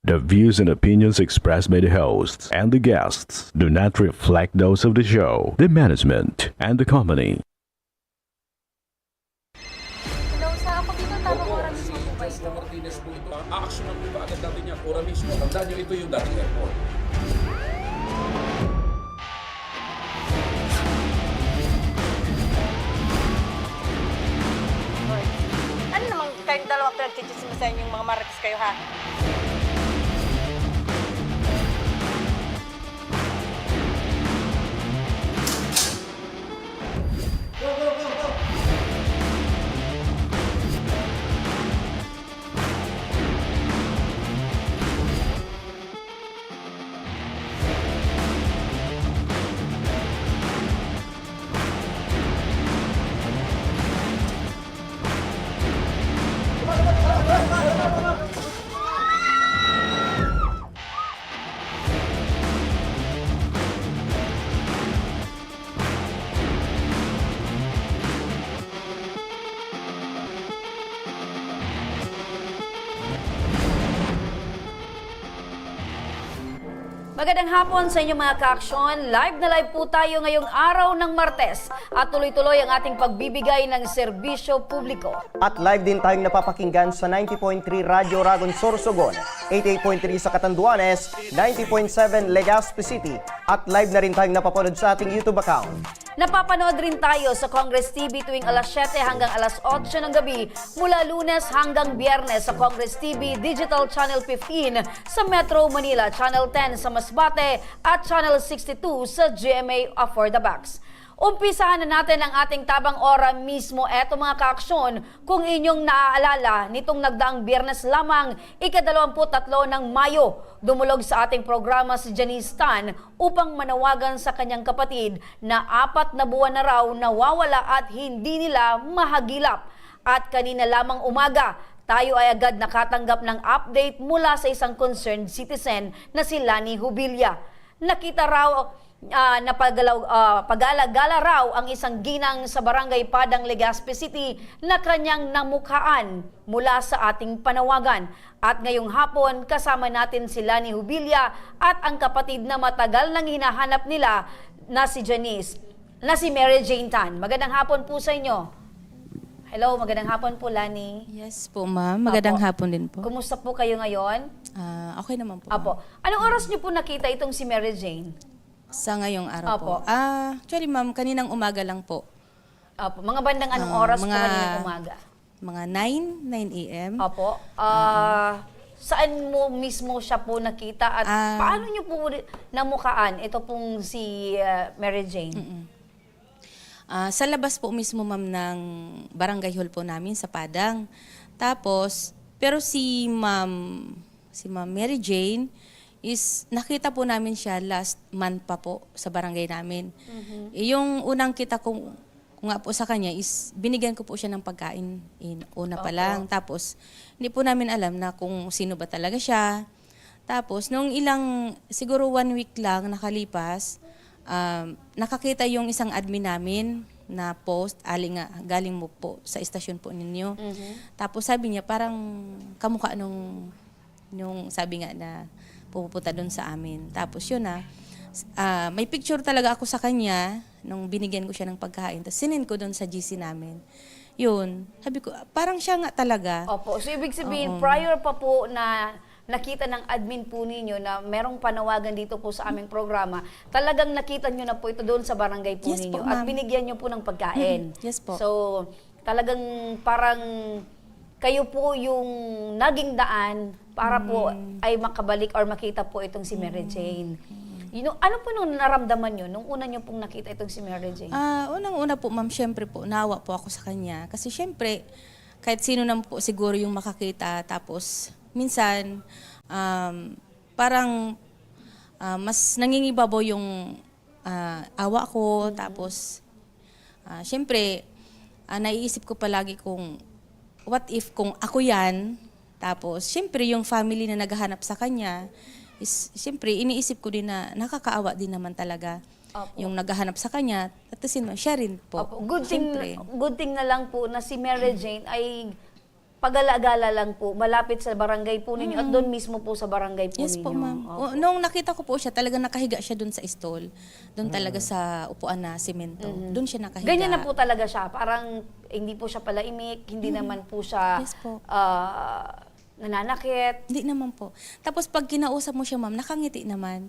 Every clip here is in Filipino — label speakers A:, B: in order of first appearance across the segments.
A: The views and opinions expressed by the hosts and the guests do not reflect those of the show, the management, and the company.
B: Hello, sa ako dito, tamang oras mismo po ba ito?
C: Martinez po ito. Aaksyonan po ba agad natin yan? Ora mismo. Tandaan nyo, ito yung dating airport.
B: Hoy. Ano naman kayong dalawa pinagchichismisan yung mga marites kayo, ha? Magandang hapon sa inyo mga ka-aksyon. Live na live po tayo ngayong araw ng Martes at tuloy-tuloy ang ating pagbibigay ng serbisyo publiko.
D: At live din tayong napapakinggan sa 90.3 Radyo Ragon Sorsogon, 88.3 sa Catanduanes, 90.7 Legazpi City, at live na rin tayong napapanood sa ating YouTube account.
B: Napapanood rin tayo sa Congress TV tuwing alas 7 hanggang alas 8 ng gabi mula Lunes hanggang Biyernes sa Congress TV Digital Channel 15 sa Metro Manila, Channel 10 sa Masbate at Channel 62 sa GMA For the Box. Umpisahan na natin ang ating tabang ora mismo. Eto mga ka-aksyon, kung inyong naaalala, nitong nagdaang Biyernes lamang, ika-23 ng Mayo, dumulog sa ating programa si Janice Tan upang manawagan sa kanyang kapatid na 4 na buwan na raw nawawala at hindi nila mahagilap. At kanina lamang umaga, tayo ay agad nakatanggap ng update mula sa isang concerned citizen na si Lani Hubilla. Nakita raw pag-alagala raw ang isang ginang sa barangay Padang, Legazpi City na kanyang namukhaan mula sa ating panawagan. At ngayong hapon, kasama natin si Lani Hubilla at ang kapatid na matagal nang hinahanap nila na si Janice, na si Mary Jane Tan. Magandang hapon po sa inyo. Hello, magandang hapon po, Lani.
E: Yes po, ma'am. Magandang
B: Apo.
E: hapon din po.
B: Kumusta po kayo ngayon?
E: Okay naman po.
B: Apo. Anong oras niyo po nakita itong si Mary Jane?
E: Sa ngayong araw
B: Apo.
E: po. Actually, ma'am, kaninang umaga lang po.
B: Apo. Mga bandang anong oras po kaninang umaga?
E: Mga 9 a.m.
B: Apo. Saan mo mismo siya po nakita at paano niyo po namukaan ito pong si Mary Jane?
E: Sa labas po mismo, ma'am, ng barangay hall po namin sa Padang. Tapos, pero si Ma'am Mary Jane is nakita po namin siya last month pa po sa barangay namin. Yung unang kita ko nga po sa kanya is binigyan ko po siya ng pagkain una pa lang. Tapos hindi po namin alam na kung sino ba talaga siya. Tapos nung siguro 1 week lang nakalipas, nakakita yung isang admin namin na post, galing mo po sa istasyon po ninyo. Tapos sabi niya parang kamukha nung sabi nga na pupunta doon sa amin. Tapos yun may picture talaga ako sa kanya nung binigyan ko siya ng pagkain. Tapos sinend ko doon sa GC namin. Yun, sabi ko, parang siya nga talaga.
B: Opo. So, ibig sabihin, prior pa po na nakita ng admin po ninyo na merong panawagan dito po sa aming programa, talagang nakita nyo na po ito doon sa barangay po
E: Yes
B: ninyo
E: po,
B: at
E: ma'am.
B: binigyan nyo po ng pagkain.
E: Yes po.
B: So, talagang parang kayo po yung naging daan para po ay makabalik or makita po itong si Mary Jane. Ano po nung naramdaman nyo nung una nyo pong nakita itong si Mary Jane?
E: Unang-una po, ma'am, syempre po, naawa po ako sa kanya. Kasi syempre, kahit sino naman po siguro yung makakita. Tapos, minsan, parang mas nangingibabaw yung awa ko. Tapos, syempre, naiisip ko palagi kung what if kung ako yan. Tapos, syempre, yung family na naghahanap sa kanya, is, siyempre, iniisip ko din na nakakaawa din naman talaga.
B: Opo.
E: Yung naghahanap sa kanya, at the same time, siya rin po.
B: Opo. Good thing na lang po na si Mary Jane ay pag-alagala lang po, malapit sa barangay po ninyo at doon mismo po sa barangay po
E: Yes
B: ninyo.
E: po, ma'am. Nung nakita ko po siya, talaga nakahiga siya doon sa stall. Doon talaga sa upuan na semento. Doon siya nakahiga.
B: Ganyan na po talaga siya. Parang hindi po siya palaimik, hindi naman po siya
E: Yes po.
B: nananakit.
E: Hindi naman po. Tapos pag kinausap mo siya, ma'am, nakangiti naman.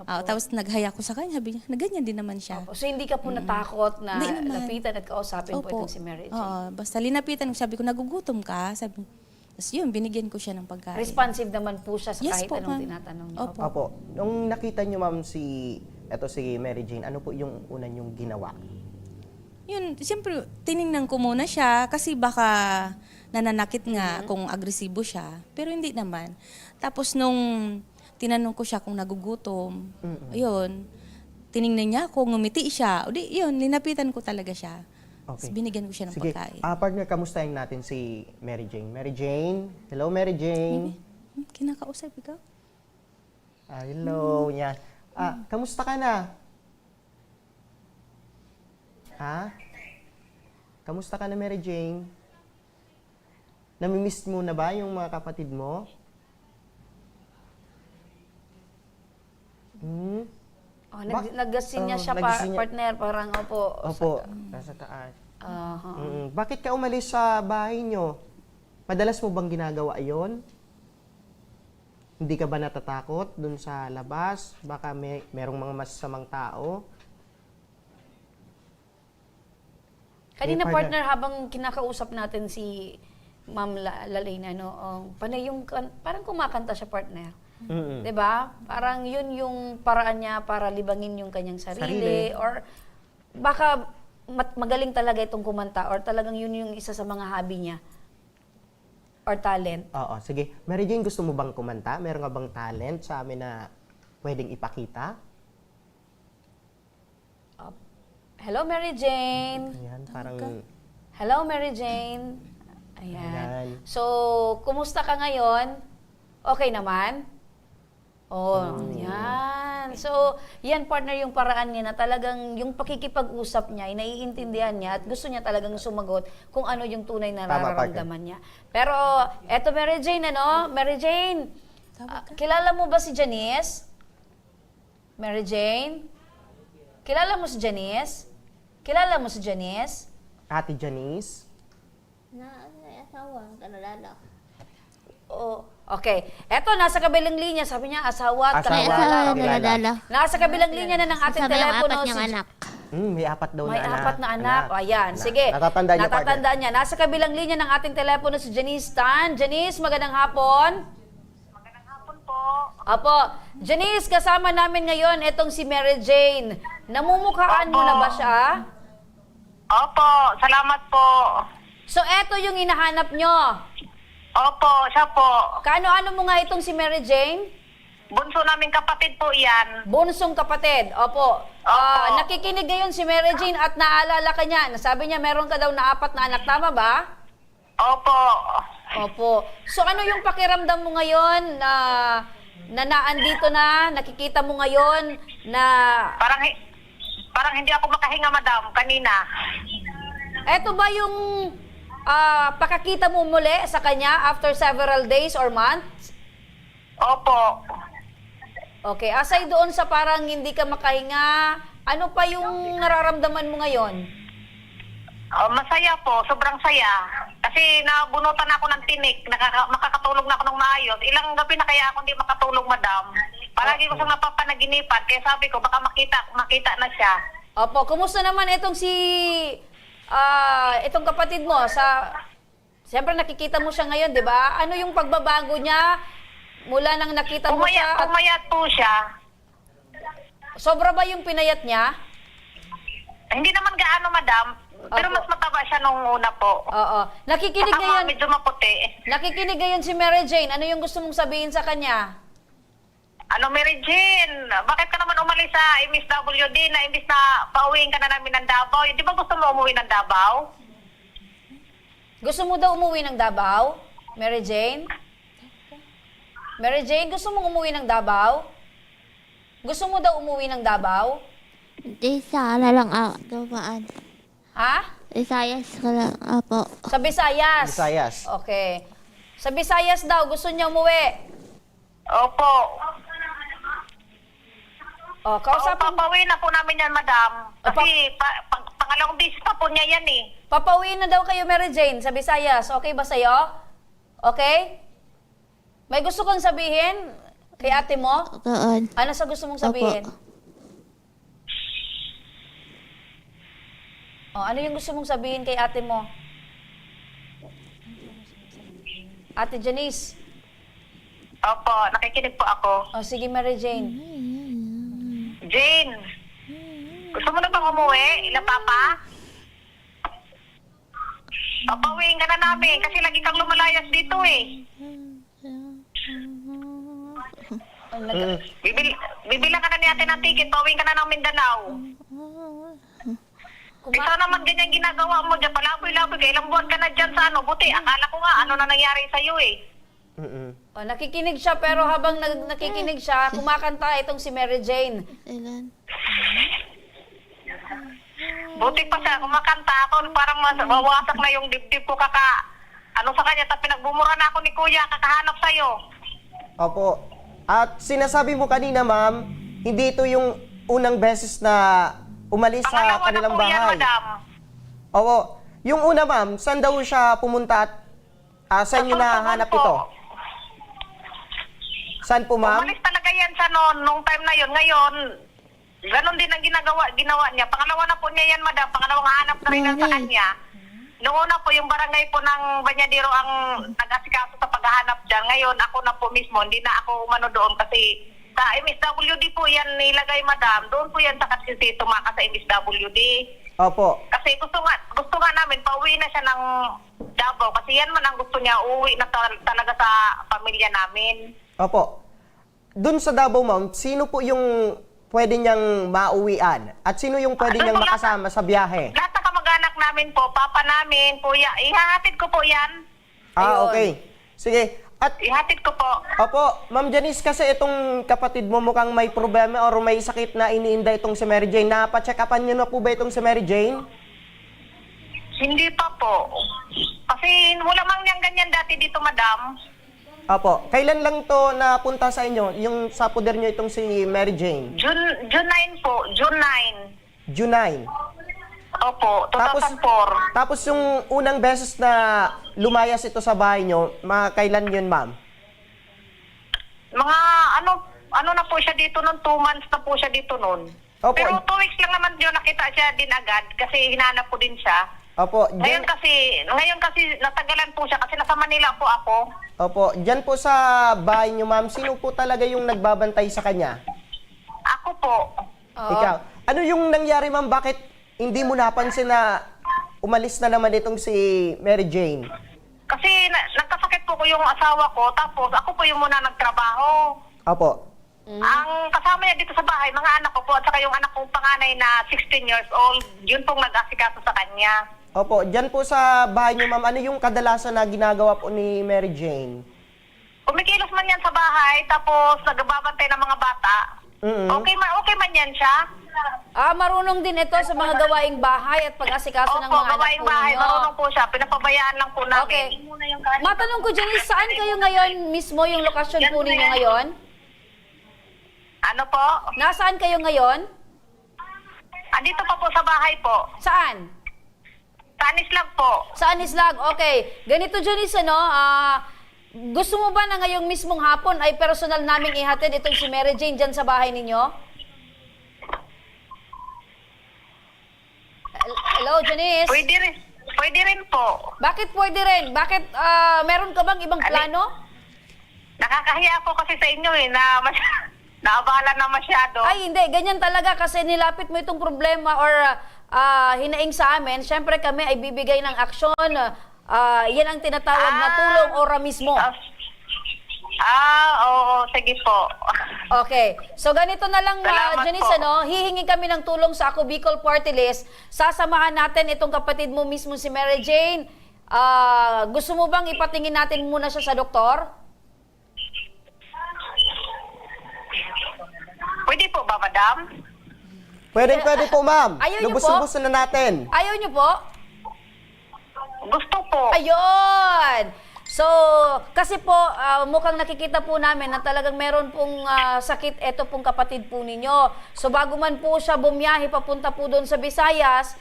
E: Tapos naghaya ko sa kanya, sabi niya, na ganyan din naman siya.
B: So hindi ka po natakot na
E: Hindi naman.
B: lapitan at kausapin po itong si Mary Jane?
E: Oo, basta linapitan ko, sabi ko, nagugutom ka? Sabi, tapos yun, binigyan ko siya ng pagkain.
B: Responsive naman po siya sa
E: Yes
B: kahit
E: po,
B: anong
E: ma'am.
B: tinatanong niyo.
E: Opo.
D: Opo. Nung nakita niyo, ma'am, si Mary Jane, ano po yung una niyong ginawa?
E: Yun, siyempre, tiningnan ko muna siya kasi baka nananakit nga kung agresibo siya. Pero hindi naman. Tapos nung tinanong ko siya kung nagugutom, ayun, tiningnan niya ako, ngumiti siya. O di, yun, linapitan ko talaga siya. Tapos binigyan ko siya ng
D: Sige.
E: pagkain.
D: Partner, kamustahin natin si Mary Jane. Mary Jane? Hello, Mary Jane?
E: Kinakausap ikaw?
D: Hello, yan. Kamusta ka na? Ha? Kamusta ka na, Mary Jane? Namimiss mo na ba yung mga kapatid mo?
B: Oh, naggasin niya siya,
D: naggasin niya.
B: partner, parang opo.
D: Opo, nasa taas.
B: Aha.
D: Bakit ka umalis sa bahay nyo? Madalas mo bang ginagawa yon? Hindi ka ba natatakot dun sa labas? Baka merong mga masasamang tao?
B: Kanina,
D: partner.
B: partner, habang kinakausap natin si Ma'am Lalaina, no, panay yung, parang kumakanta siya, partner. 'Di ba? Parang yun yung paraan niya para libangin yung kanyang sarili. Or baka magaling talaga itong kumanta or talagang yun yung isa sa mga hobby niya or talent.
D: Oo, sige. Mary Jane, gusto mo bang kumanta? Meron ka bang talent sa amin na pwedeng ipakita?
B: Hello, Mary Jane.
D: Ayan, parang...
B: Hello, Mary Jane. Ayan.
D: Ayan.
B: So, kumusta ka ngayon? Okay naman? Oh, yan. So, yan, partner, yung paraan niya na talagang yung pakikipag-usap niya, ay naiintindihan niya at gusto niya talagang sumagot kung ano yung tunay na
D: Tama,
B: nararamdaman niya. Pero, eto, Mary Jane, ano? Mary Jane, kilala mo ba si Janice? Mary Jane? Kilala mo si Janice? Kilala mo si Janice?
D: Ate Janice?
F: asawa, kanalala.
B: Oh, okay. Eto, nasa kabilang linya. Sabi niya, asawa at
D: Asawa.
F: May
B: kanilala.
F: asawa,
D: Kilala.
F: kanalala.
B: Nasa kabilang linya na ng ating
F: Kasama yung
B: telepono.
F: apat niyang anak.
D: May apat daw
B: May
D: na anak.
B: apat na anak. Ayan, sige.
D: Natatandaan niyo, partner.
B: Natatandaan niya. Nasa kabilang linya ng ating telepono si Janice Tan. Janice, magandang hapon.
G: Magandang hapon po.
B: Apo, Janice, kasama namin ngayon itong si Mary Jane. Namumukhaan mo na ba siya?
G: Opo, salamat po.
B: So, eto yung hinahanap nyo.
G: Opo, siya po.
B: Kaano-ano mo nga itong si Mary Jane?
G: Bunso naming kapatid po yan.
B: Bunsong kapatid. Opo. Nakikinig ngayon si Mary Jane at naalala ka niya. Nasabi niya meron ka daw na 4 na anak. Tama ba?
G: Opo.
B: Opo. So ano yung pakiramdam mo ngayon na naandito na, nakikita mo ngayon na
G: Parang hindi ako makahinga, madam, kanina.
B: eto ba yung pakakita mo muli sa kanya after several days or months?
G: Opo.
B: Okay, aside doon sa parang hindi ka makahinga, ano pa yung nararamdaman mo ngayon?
G: Masaya po, sobrang saya. Kasi nabunutan ako ng tinik, makakatulog na ako ng maayos. Ilang gabi na kaya ako hindi makatulog, madam. Palagi ko siyang napapanaginipan, kaya sabi ko baka makita na siya.
B: Opo, kumusta naman itong itong kapatid mo siyempre nakikita mo siya ngayon, 'di ba? Ano yung pagbabago niya mula nang nakita mo siya?
G: Umayat po siya.
B: Sobra ba yung pinayat niya?
G: Hindi naman gaano, madam. Pero
B: Opo.
G: mas mataba siya nung una po.
B: Oo. Nakikinig
G: Saka
B: ngayon.
G: medyo maputi.
B: Nakikinig ngayon si Mary Jane. Ano yung gusto mong sabihin sa kanya?
G: Mary Jane, bakit ka naman umalis sa MSWD na imbis na pauwiin ka na namin ng Davao? Di ba gusto mo umuwi ng Davao?
B: Gusto mo daw umuwi ng Davao? Mary Jane? Mary Jane, gusto mong umuwi ng Davao? Gusto mo daw umuwi ng Davao?
F: Hindi, sana lang ako dumaan.
B: Ha?
F: Visayas ka lang. Apo.
B: Sa Visayas?
D: Visayas.
B: Okay. Sa Visayas daw, gusto niya umuwi.
G: Opo.
B: O, kausapin,
G: Papawin na po namin yan, madam. Kasi pangalawang bisis pa po niya yan eh.
B: papauwiin na daw kayo, Mary Jane, sa Visayas. Okay ba sa'yo? Okay? May gusto kong sabihin kay ate mo?
F: Doon.
B: Ano sa gusto mong sabihin?
F: Opo.
B: O, ano yung gusto mong sabihin kay ate mo? Ate Janice.
G: Opo, nakikinig po ako.
B: O, sige, Mary Jane.
G: Jane, gusto mo na bang umuwi? Ila papa? Papawin ka na namin kasi lagi kang lumalayas dito eh. Bibilang ka na ni ate ng ticket, pauwiin ka na ng Mindanao. Ikaw naman ganyan ginagawa mo dyan, palaboy-laboy ka, ilang buwan ka na dyan sa ano, buti, akala ko nga ano na nangyari sa'yo eh.
B: O, nakikinig siya, pero habang nakikinig siya, kumakanta itong si Mary Jane.
F: Ilan?
G: Buti pa siya, kumakanta ako, parang mawasak na yung dibdib ko ano sa kanya, tapos pinagbumura na ako ni kuya, kakahanap sa'yo.
D: Opo. At sinasabi mo kanina, ma'am, hindi ito yung unang beses na umalis sa
G: Pangalawa na
D: kanilang
G: po yan,
D: bahay.
G: madam.
D: Oo. Yung una, ma'am, saan daw siya pumunta at saan nyo nahanap
G: Po.
D: ito? Saan po, ma'am?
G: Umalis talaga yan siya noon, nung time na yun. Ngayon, ganun din ang ginawa niya. Pangalawa na po niya yan, madam. Pangalawang hanap na rin lang sa kanya. Noong una po, yung barangay po ng Banyadero ang nag-asikaso sa paghahanap dyan. Ngayon, ako na po mismo, hindi na ako umano doon kasi sa MSWD po yan nilagay, madam. Doon po yan sa Katsisi, tumaka sa MSWD.
D: Opo.
G: Kasi gusto nga namin, pauwi na siya ng Davao. Kasi yan man ang gusto niya, uuwi na talaga sa pamilya namin.
D: Opo. Doon sa Davao, ma'am, sino po yung pwede niyang mauwian? At sino yung pwede niyang makasama sa biyahe?
G: Lahat na kamag-anak namin po, papa namin, kuya, ihahatid ko po yan.
D: Ah,
B: Ayun.
D: okay. Sige. At
G: Ihatid ko po.
D: Opo, Ma'am Janice, kasi itong kapatid mo mukhang may problema or may sakit na iniinda itong si Mary Jane. Napacheck-upan niyo na po ba itong si Mary Jane?
G: Hindi pa po. Kasi wala mang niyang ganyan dati dito, madam.
D: Opo. Kailan lang to napunta sa inyo, yung sa poder niyo itong si Mary Jane?
G: June 9 po, June 9.
D: June 9.
G: Opo, 2004.
D: Tapos yung unang beses na lumayas ito sa bahay niyo, kailan yun, ma'am?
G: Mga ano na po siya dito noon, 2 months na po siya dito noon.
D: Opo.
G: Pero 2 weeks lang naman yun nakita siya din agad kasi hinanap ko din siya.
D: Opo.
G: Ngayon kasi natagalan po siya kasi nasa Manila po ako.
D: Opo. Diyan po sa bahay niyo, ma'am, sino po talaga yung nagbabantay sa kanya?
G: Ako po.
B: Oo.
D: Ikaw. Ano yung nangyari, ma'am? Bakit hindi mo napansin na umalis na naman itong si Mary Jane?
G: Kasi nagkasakit po ko yung asawa ko tapos ako po yung muna nagtrabaho.
D: Opo.
G: Ang kasama niya dito sa bahay, mga anak ko po at saka yung anak kong panganay na 16 years old, yun pong nag-asikaso sa kanya.
D: Opo, dyan po sa bahay niyo, ma'am, ano yung kadalasan na ginagawa po ni Mary Jane?
G: Kumikilos man yan sa bahay tapos nagbabantay ng mga bata.
D: Mm-mm.
G: Okay man yan siya.
B: Marunong din ito sa mga gawaing bahay at pag-asikaso ng
G: Opo,
B: mga anak
G: gawaing
B: po
G: bahay,
B: ninyo.
G: marunong po siya. Pinapabayaan lang po namin.
B: Okay. Matanong ko, Janice, saan kayo ngayon mismo yung lokasyon po ninyo ngayon?
G: Ano po?
B: Nasaan kayo ngayon?
G: Andito pa po sa bahay po.
B: Saan?
G: Sa Anislag po.
B: Sa Anislag, okay. Ganito, Janice, gusto mo ba na ngayong mismong hapon ay personal naming ihatid itong si Mary Jane dyan sa bahay ninyo? Hello, Janice?
G: Pwede rin po.
B: Bakit pwede rin? Bakit meron ka bang ibang plano?
G: Nakakahiya po kasi sa inyo na naabala na masyado.
B: Ay, hindi. Ganyan talaga kasi nilapit mo itong problema or hinaing sa amin. Siyempre kami ay bibigay ng aksyon. Yan ang tinatawag na tulong ora mismo.
G: Oo, sige po.
B: Okay. So ganito na lang,
G: Salamat
B: Janice,
G: po.
B: hihingi kami ng tulong sa Ako Bicol Party List. Sasamahan natin itong kapatid mo mismo si Mary Jane. Gusto mo bang ipatingin natin muna siya sa doktor?
G: Pwede po ba, madam?
D: Pwede po, ma'am.
B: Ayaw niyo po?
D: Lubos-lubos na natin.
B: Ayaw niyo po?
G: po.
B: Ayun! So, kasi po, mukhang nakikita po namin na talagang meron pong sakit ito pong kapatid po ninyo. So, bago man po siya bumiyahe papunta po doon sa Visayas,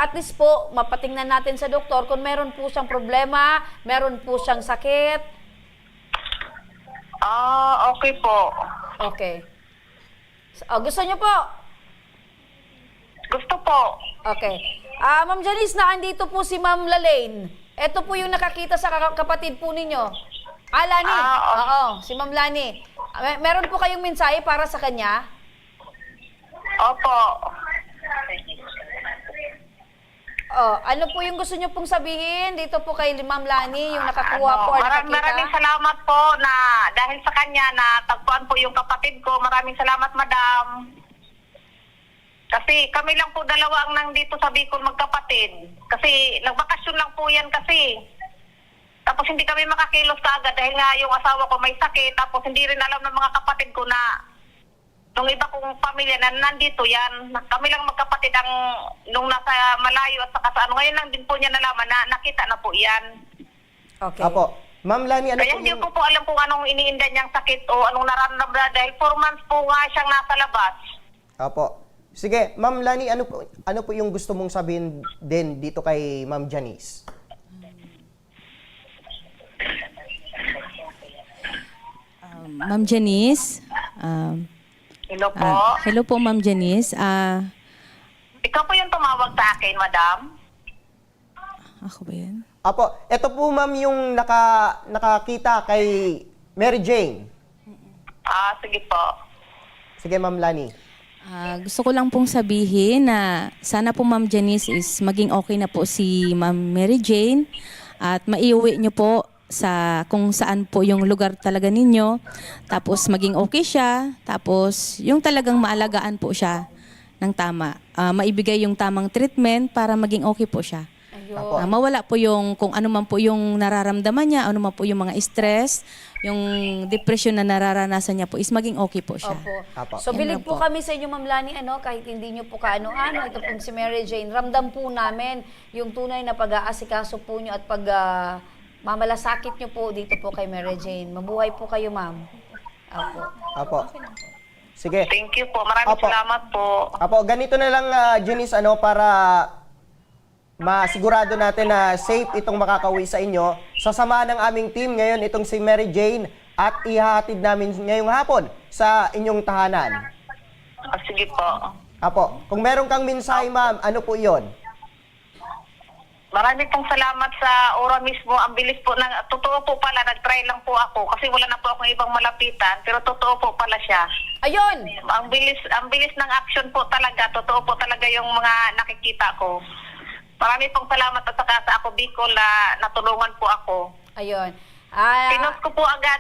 B: at least po, mapatingnan natin sa doktor kung meron po siyang problema, meron po siyang sakit.
G: Okay po.
B: Okay. Gusto niyo po?
G: Gusto po.
B: Okay. Ma'am Janice, andito po si Ma'am Lalaine. Ito po yung nakakita sa kapatid po ninyo. Lani. Oo, si Ma'am Lani. Meron po kayong mensahe para sa kanya?
G: Opo.
B: Ano po yung gusto niyo pong sabihin dito po kay Ma'am Lani, yung nakakuha po or nakakita?
G: Maraming salamat po na dahil sa kanya na tagpuan po yung kapatid ko. Maraming salamat, madam. Kasi kami lang po dalawa ang nandito sa Bicol magkapatid. Kasi nagbakasyon lang po yan kasi. Tapos hindi kami makakilos kaagad dahil nga yung asawa ko may sakit. Tapos hindi rin alam ng mga kapatid ko na nung iba kong pamilya na nandito yan. Kami lang magkapatid ang nung nasa malayo at saka sa ano. Ngayon lang din po niya nalaman na nakita na po yan.
B: Okay.
D: Apo. Ma'am Lani, ano
G: Kaya
D: po
G: hindi
D: yung...
G: ko po alam kung anong iniinda niyang sakit o anong nararamdaman dahil 4 months po nga siyang nasa labas.
D: Apo. Sige, Ma'am Lani, ano po yung gusto mong sabihin din dito kay Ma'am Janice?
E: Ma'am Janice.
G: Hello po.
E: Hello po, Ma'am Janice.
G: Ikaw po yung tumawag sa akin, madam.
E: Ako ba yan?
D: Apo, ito po ma'am yung nakakita kay Mary Jane.
G: Sige po.
D: Sige, Ma'am Lani.
E: Gusto ko lang pong sabihin na sana po Ma'am Janice is maging okay na po si Ma'am Mary Jane at maiuwi niyo po sa kung saan po yung lugar talaga ninyo. Tapos maging okay siya. Tapos yung talagang maalagaan po siya ng tama. Maibigay yung tamang treatment para maging okay po siya.
D: Apo.
E: Mawala po yung kung ano man po yung nararamdaman niya, ano man po yung mga stress, yung depression na nararanasan niya po is maging okay po siya.
B: Opo.
D: Apo.
B: So,
E: Yan
B: bilib
E: lang
B: po
E: po.
B: kami sa inyo, Ma'am Lani, kahit hindi nyo po kaano-ano, ito pong si Mary Jane, ramdam po namin yung tunay na pag-aasikaso po nyo at mamalasakit nyo po dito po kay Mary Jane. Mabuhay po kayo, Ma'am. Opo.
D: Apo. Sige.
G: Thank you po. Maraming
D: Opo.
G: salamat po.
D: Apo, ganito na lang, Janice, para masigurado natin na safe itong makakauwi sa inyo. Sasama ng aming team ngayon itong si Mary Jane at ihahatid namin ngayong hapon sa inyong tahanan.
G: Sige po.
D: Apo, kung meron kang mensahe, ma'am, ano po yon?
G: Marami pong salamat sa ora mismo. Ang bilis po. Totoo po pala, nag-try lang po ako kasi wala na po akong ibang malapitan. Pero totoo po pala siya.
B: Ayun!
G: Ang bilis ng action po talaga. Totoo po talaga yung mga nakikita ko. Marami pong salamat at saka sa ako Bicol na natulungan po ako.
B: Ayun.
G: Pinost ko po agad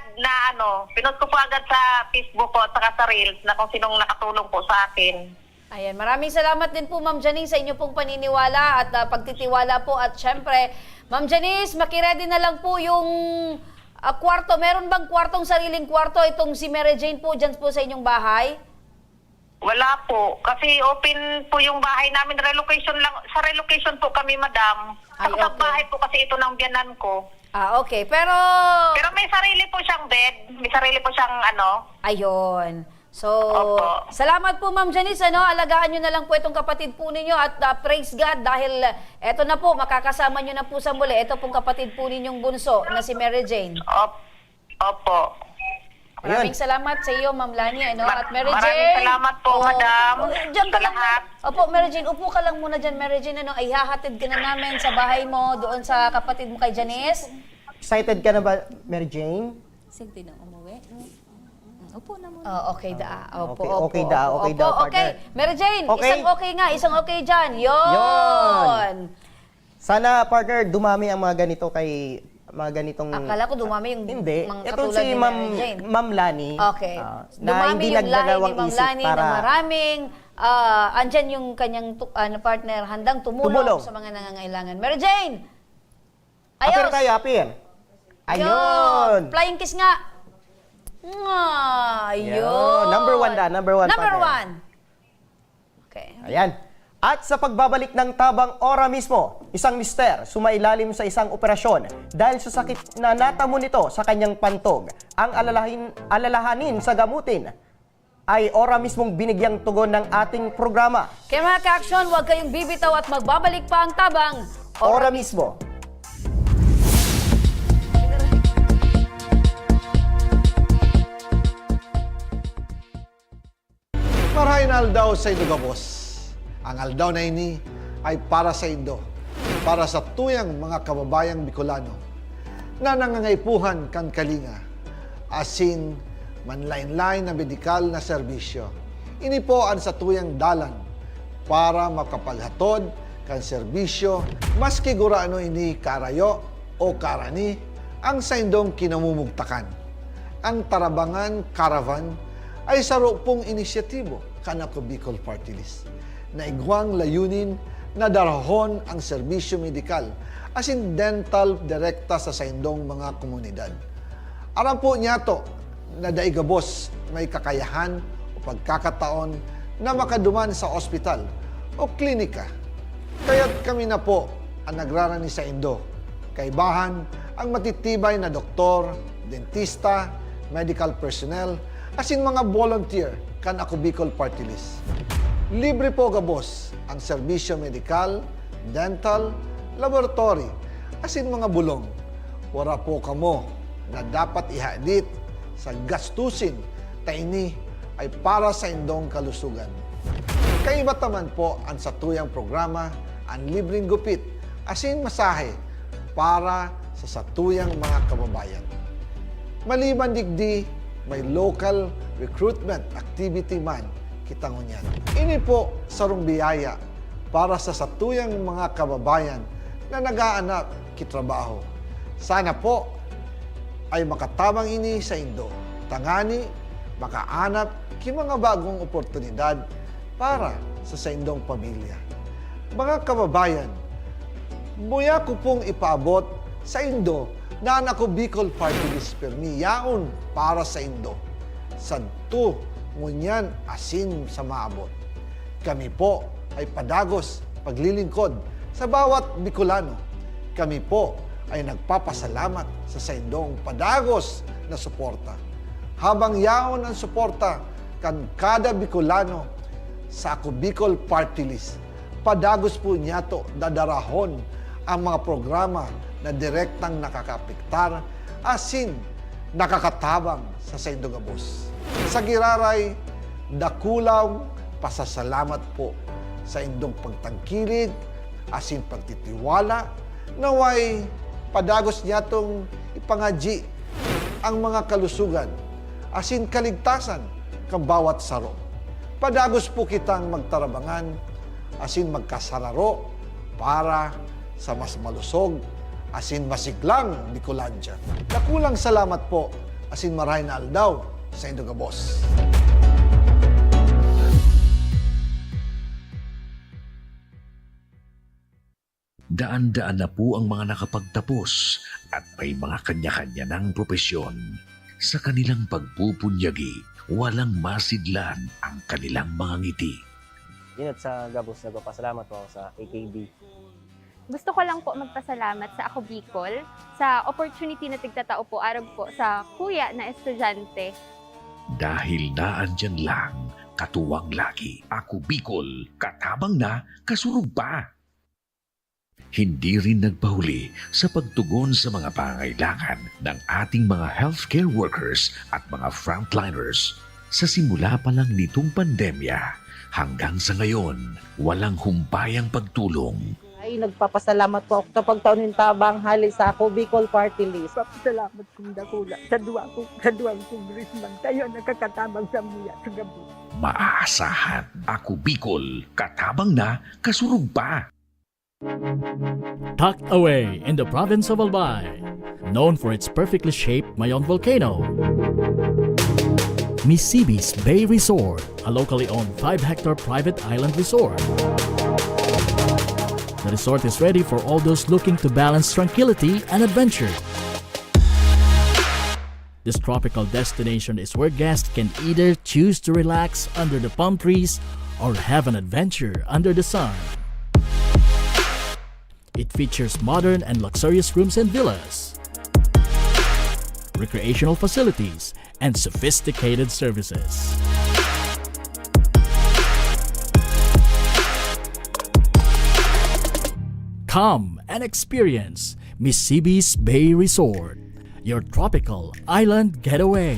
G: sa Facebook ko at saka sa Reels na kung sinong nakatulong po sa akin.
B: Ayan, maraming salamat din po, Ma'am Janice, sa inyo pong paniniwala at pagtitiwala po. At syempre, Ma'am Janice, makiredy na lang po yung kwarto. Meron bang kwartong sariling kwarto itong si Mary Jane po dyan po sa inyong bahay?
G: Wala po. Kasi open po yung bahay namin. Relocation lang. Sa relocation po kami, madam.
B: Ay,
G: Sa
B: okay.
G: bahay po kasi ito ng biyanan ko.
B: Okay. Pero
G: may sarili po siyang bed. May sarili po siyang
B: ayun. So,
G: Opo.
B: salamat po, Ma'am Janice. Alagaan nyo na lang po itong kapatid po ninyo at praise God dahil eto na po, makakasama nyo na po sa muli. Ito pong kapatid po ninyong bunso na si Mary Jane.
G: Opo.
B: Maraming salamat sa iyo, Ma'am Lani, at Mary Jane.
G: Maraming salamat po, madam.
B: Diyan ka
G: Sa
B: lang.
G: lahat.
B: Opo, Mary Jane, upo ka lang muna dyan, Mary Jane. Ay hahatid ka na namin sa bahay mo, doon sa kapatid mo kay Janice.
D: Excited ka na ba, Mary Jane?
E: Sige na umuwi. Upo na muna.
B: Okay da. Opo,
D: Okay,
B: opo,
D: okay daw,
B: opo,
D: okay
B: opo,
D: daw,
B: okay.
D: partner.
B: Mary Jane,
D: Okay.
B: isang okay nga, isang okay dyan. Yon.
D: Sana, partner, dumami ang mga ganito kay mga ganitong...
B: Akala ko dumami yung
D: Hindi.
B: mga
D: Ito
B: katulad
D: si
B: ni
D: Ma'am,
B: Mary Jane.
D: Ma'am Lani.
B: Okay.
D: na
B: Dumami
D: hindi
B: yung lahi ni
D: nagdadalawang
B: Ma'am
D: isip
B: Lani
D: para...
B: na maraming andyan yung kanyang partner handang tumulong
D: Tumulong.
B: sa mga nangangailangan. Mary Jane!
D: Apir
B: Ayos!
D: tayo, apir.
B: Ayun!
D: Ayun!
B: Flying kiss nga! Ayun!
D: Number one da, number one,
B: Number
D: partner.
B: one! Okay.
D: Ayan. At sa pagbabalik ng tabang ora mismo, isang mister sumailalim sa isang operasyon dahil sa sakit na natamo nito sa kanyang pantog. Ang alalahanin sa gamutin ay ora mismong binigyang tugon ng ating programa.
B: Kaya mga ka-aksyon, huwag kayong bibitaw at magbabalik pa ang tabang
D: Ora mismo.
H: Marahin aldaw sa Indo Boss. Ang aldaw na ini ay para sa Indo, para sa tuyang mga kababayang Bicolano na nangangaipuhan kan kalinga, asin manlain-lain na medikal na serbisyo. Ini po ang sa tuyang dalan para makapaghatod kan serbisyo maski gurano ini karayo o karani ang sa Indong kinamumugtakan. Ang Tarabangan Caravan ay saro pong inisyatibo kanako Bicol Party List na igwang layunin na darahon ang serbisyo medikal asin dental direkta sa saindong mga komunidad. Aram po niya to na daigabos may kakayahan o pagkakataon na makaduman sa ospital o klinika. Kaya't kami na po ang nagrarani sa Indo. Kaibahan ang matitibay na doktor, dentista, medical personnel, asin mga volunteer kan ako Bicol Party List. Libre po gabos ang serbisyo medikal, dental, laboratory, asin mga bulong. Wala po kamo na dapat ihadit sa gastusin ta ini ay para sa indong kalusugan. Kaiba taman po ang satuyang programa ang libreng gupit, asin masahe para sa satuyang mga kababayan. Maliban digdi, may local recruitment activity man kitang unyan. Ini po sarong biyaya para sa satuyang mga kababayan na nag-aanap kitrabaho. Sana po ay makatabang ini sa Indo. Tangani, makaanap ki mga bagong oportunidad para sa Indong pamilya. Mga kababayan, buya ko pong ipaabot sa Indo na ako Bicol Party List permi yaon para sa Indo. Sadto ngunyan asin sa maabot. Kami po ay padagos paglilingkod sa bawat Bicolano. Kami po ay nagpapasalamat sa saindong padagos na suporta. Habang yaon ang suporta kan kada Bicolano sa ako Bicol Party List, padagos po niya to dadarahon ang mga programa na direktang nakakapiktar asin nakakatabang sa Saindogabos. Sa giraray, dakulaw pasasalamat po sa indong pagtangkilig asin pagtitiwala naway padagos niya tong ipangadji ang mga kalusugan asin kaligtasan kang bawat saro. Padagos po kitang magtarabangan asin magkasararo para sa mas malusog asin masiglang Bicolandia. Dakulang salamat po asin maray na aldaw sa Indogabos.
I: Daan-daan na po ang mga nakapagtapos at may mga kanya-kanya ng propesyon. Sa kanilang pagpupunyagi, walang masidlan ang kanilang mga ngiti.
J: Yun at sa Gabos, nagpapasalamat po ako sa AKB.
K: Gusto ko lang po magpasalamat sa Ako Bicol sa opportunity na tigtatao po arab po sa kuya na estudyante.
I: Dahil naandyan lang, katuwang lagi, Ako Bicol, katabang na, kasurug pa. Hindi rin nagpahuli sa pagtugon sa mga pangailangan ng ating mga healthcare workers at mga frontliners. Sa simula pa lang nitong pandemya, hanggang sa ngayon, walang humpayang pagtulong.
L: Ay, nagpapasalamat po ako sa pagtaon ng tabang hali sa Ako Bicol Party List.
M: Papasalamat kong dakula sa duwang kongresman. Tayo nakakatabang sa muya sa gabi.
I: Maaasahan, Ako Bicol, katabang na, kasurug pa.
N: Tucked away in the province of Albay, known for its perfectly shaped Mayon volcano, Misibis Bay Resort, a locally owned 5-hectare private island resort. The resort is ready for all those looking to balance tranquility and adventure. This tropical destination is where guests can either choose to relax under the palm trees or have an adventure under the sun. It features modern and luxurious rooms and villas, recreational facilities, and sophisticated services. Come and experience Mississippi's Bay Resort, your tropical island getaway.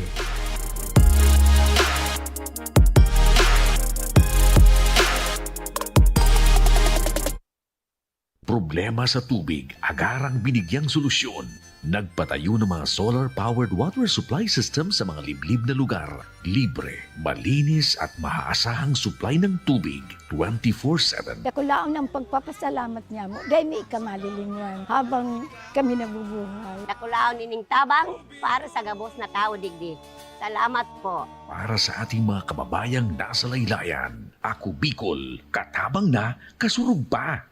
I: Problema sa tubig, agarang binigyang solusyon. Nagpatayo ng mga solar-powered water supply system sa mga liblib na lugar. Libre, malinis at maaasahang supply ng tubig 24/7.
M: Dakulaon ng pagpapasalamat niya mo. Dahil may ikamalilinwan habang kami nabubuhay.
G: Nakulaon nining tabang para sa gabos na tao digdi. Salamat po.
I: Para sa ating mga kababayang nasa laylayan, Ako Bicol, katabang na, kasurug pa.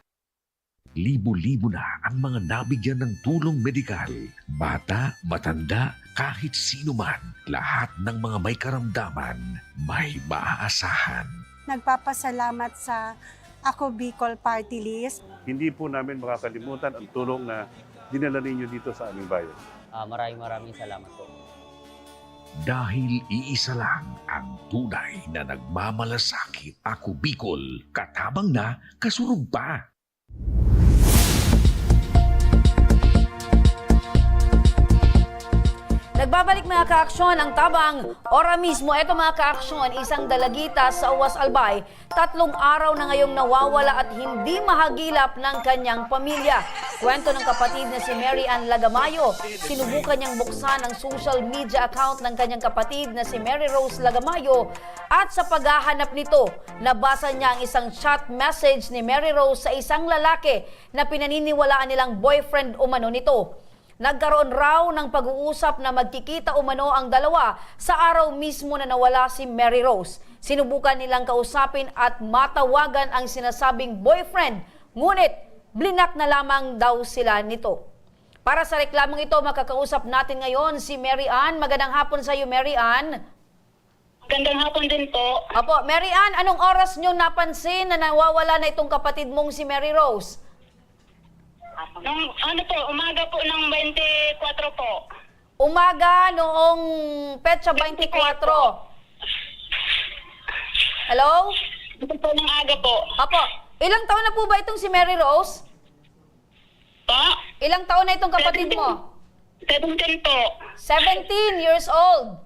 I: Libo-libo na ang mga nabigyan ng tulong medikal. Bata, matanda, kahit sino man, lahat ng mga may karamdaman, may maaasahan.
O: Nagpapasalamat sa Ako Bicol Party List.
P: Hindi po namin makakalimutan ang tulong na dinala ninyo dito sa aming bayan.
J: Maraming salamat po.
I: Dahil iisa lang ang tunay na nagmamalasakit. Ako Bicol, katabang na, kasurug pa.
B: Nagbabalik mga kaaksyon ang tabang. Ora mismo, eto mga kaaksyon, isang dalagita sa Uwas Albay, 3 araw na ngayong nawawala at hindi mahagilap ng kanyang pamilya. Kwento ng kapatid na si Mary Ann Lagamayo, sinubukan niyang buksan ang social media account ng kanyang kapatid na si Mary Rose Lagamayo at sa paghahanap nito, nabasa niya ang isang chat message ni Mary Rose sa isang lalaki na pinaniniwalaan nilang boyfriend umano nito. Nagkaroon raw ng pag-uusap na magkikita umano ang dalawa sa araw mismo na nawala si Mary Rose. Sinubukan nilang kausapin at matawagan ang sinasabing boyfriend, ngunit blinak na lamang daw sila nito. Para sa reklamong ito, makakausap natin ngayon si Mary Ann. Magandang hapon sa iyo, Mary Ann.
G: Magandang hapon din po.
B: Apo, Mary Ann, anong oras nyo napansin na nawawala na itong kapatid mong si Mary Rose?
G: Nung umaga po ng 24 po.
B: Umaga noong petsa 24. Hello?
G: Ito po ng aga po.
B: Apo, ilang taon na po ba itong si Mary Rose?
G: Pa?
B: Ilang taon na itong kapatid mo?
G: 17 po.
B: 17 years old.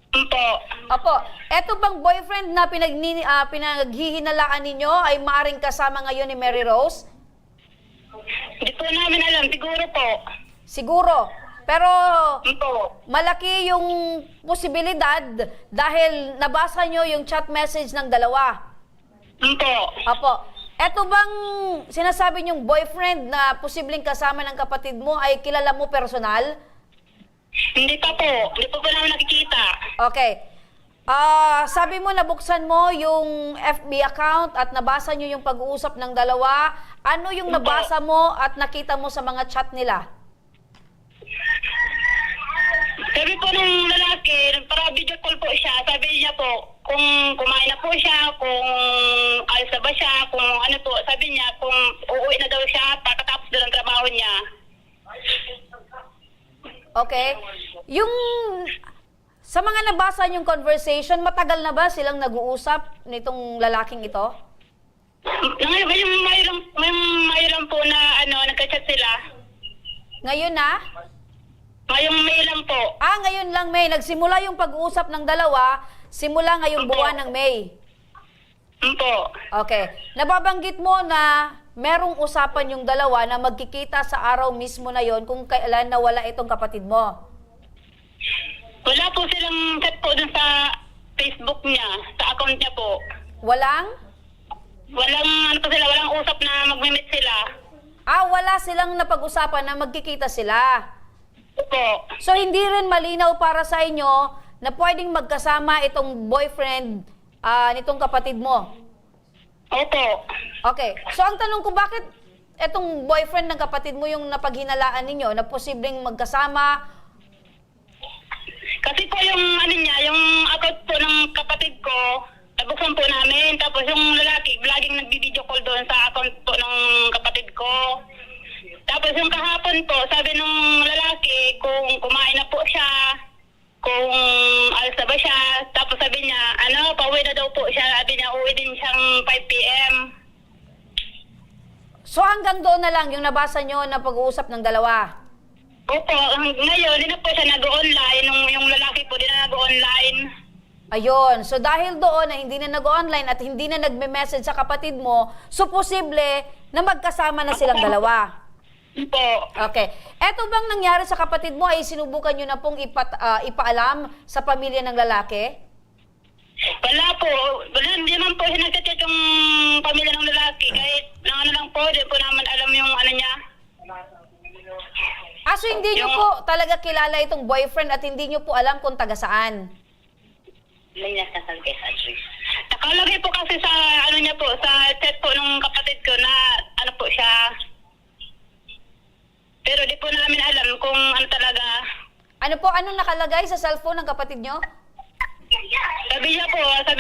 G: Po.
B: Apo, eto bang boyfriend na pinaghihinalaan ninyo ay maaring kasama ngayon ni Mary Rose?
G: Hindi po namin alam, siguro po.
B: Siguro. Pero
G: Po.
B: malaki yung posibilidad dahil nabasa nyo yung chat message ng dalawa.
G: Po.
B: Apo. Eto bang sinasabi nyong boyfriend na posibleng kasama ng kapatid mo ay kilala mo personal?
G: Hindi pa po. Hindi po namin nakikita.
B: Okay. Sabi mo nabuksan mo yung FB account at nabasa nyo yung pag-uusap ng dalawa. Ano yung nabasa mo at nakita mo sa mga chat nila?
G: Sabi po ng lalaki, nagpara-video call po siya. Sabi niya po, kung kumain na po siya, kung alis na ba siya, kung ano po. Sabi niya, kung uuwi na daw siya, pagkatapos daw ng trabaho niya.
B: Okay. Yung sa mga nabasa yung conversation, matagal na ba silang nag-uusap nitong lalaking ito?
G: May lang po na nagka-chat sila.
B: Ngayon na?
G: Ngayong May lang po.
B: Ngayon lang May. Nagsimula yung pag-uusap ng dalawa, simula ngayong buwan ng May.
G: Po.
B: Okay. Nababanggit mo na merong usapan yung dalawa na magkikita sa araw mismo na yon kung kailan nawala itong kapatid mo.
G: Wala po silang chat po dun sa Facebook niya, sa account niya po.
B: Walang
G: walang usap na mag-meet sila.
B: Wala silang napag-usapan na magkikita sila.
G: Opo.
B: So hindi rin malinaw para sa inyo na pwedeng magkasama itong boyfriend nitong kapatid mo?
G: Opo.
B: Okay. So ang tanong ko, bakit itong boyfriend ng kapatid mo yung napaghinalaan ninyo na posibleng magkasama?
G: Kasi po yung yung account po ng kapatid ko, nabuksan po namin. Tapos yung lalaki, laging nagbi-video call doon sa account po ng kapatid ko. Tapos yung kahapon po, sabi nung lalaki kung kumain na po siya, kung alas na ba siya. Tapos sabi niya, pauwi na daw po siya. Sabi niya, uwi din siyang 5 p.m.
B: So hanggang doon na lang yung nabasa nyo na pag-uusap ng dalawa?
G: Opo, ngayon, hindi na po siya nag-online. Yung lalaki po, hindi na nag-online.
B: Ayun. So dahil doon na hindi na nag-online at hindi na nagme-message sa kapatid mo, so posible na magkasama na silang dalawa?
G: Po.
B: Okay. Eto bang nangyari sa kapatid mo ay sinubukan nyo na pong ipaalam sa pamilya ng lalaki?
G: Wala po. Hindi naman po siya nagchat yung pamilya ng lalaki. Kahit lang po, di po naman alam yung niya.
B: So hindi nyo po talaga kilala itong boyfriend at hindi nyo po alam kung taga saan?
G: Nakalagay po kasi sa niya po, sa chat po ng kapatid ko na po siya. Pero di po namin alam kung talaga.
B: Anong nakalagay sa cellphone ng kapatid nyo?
G: Sabi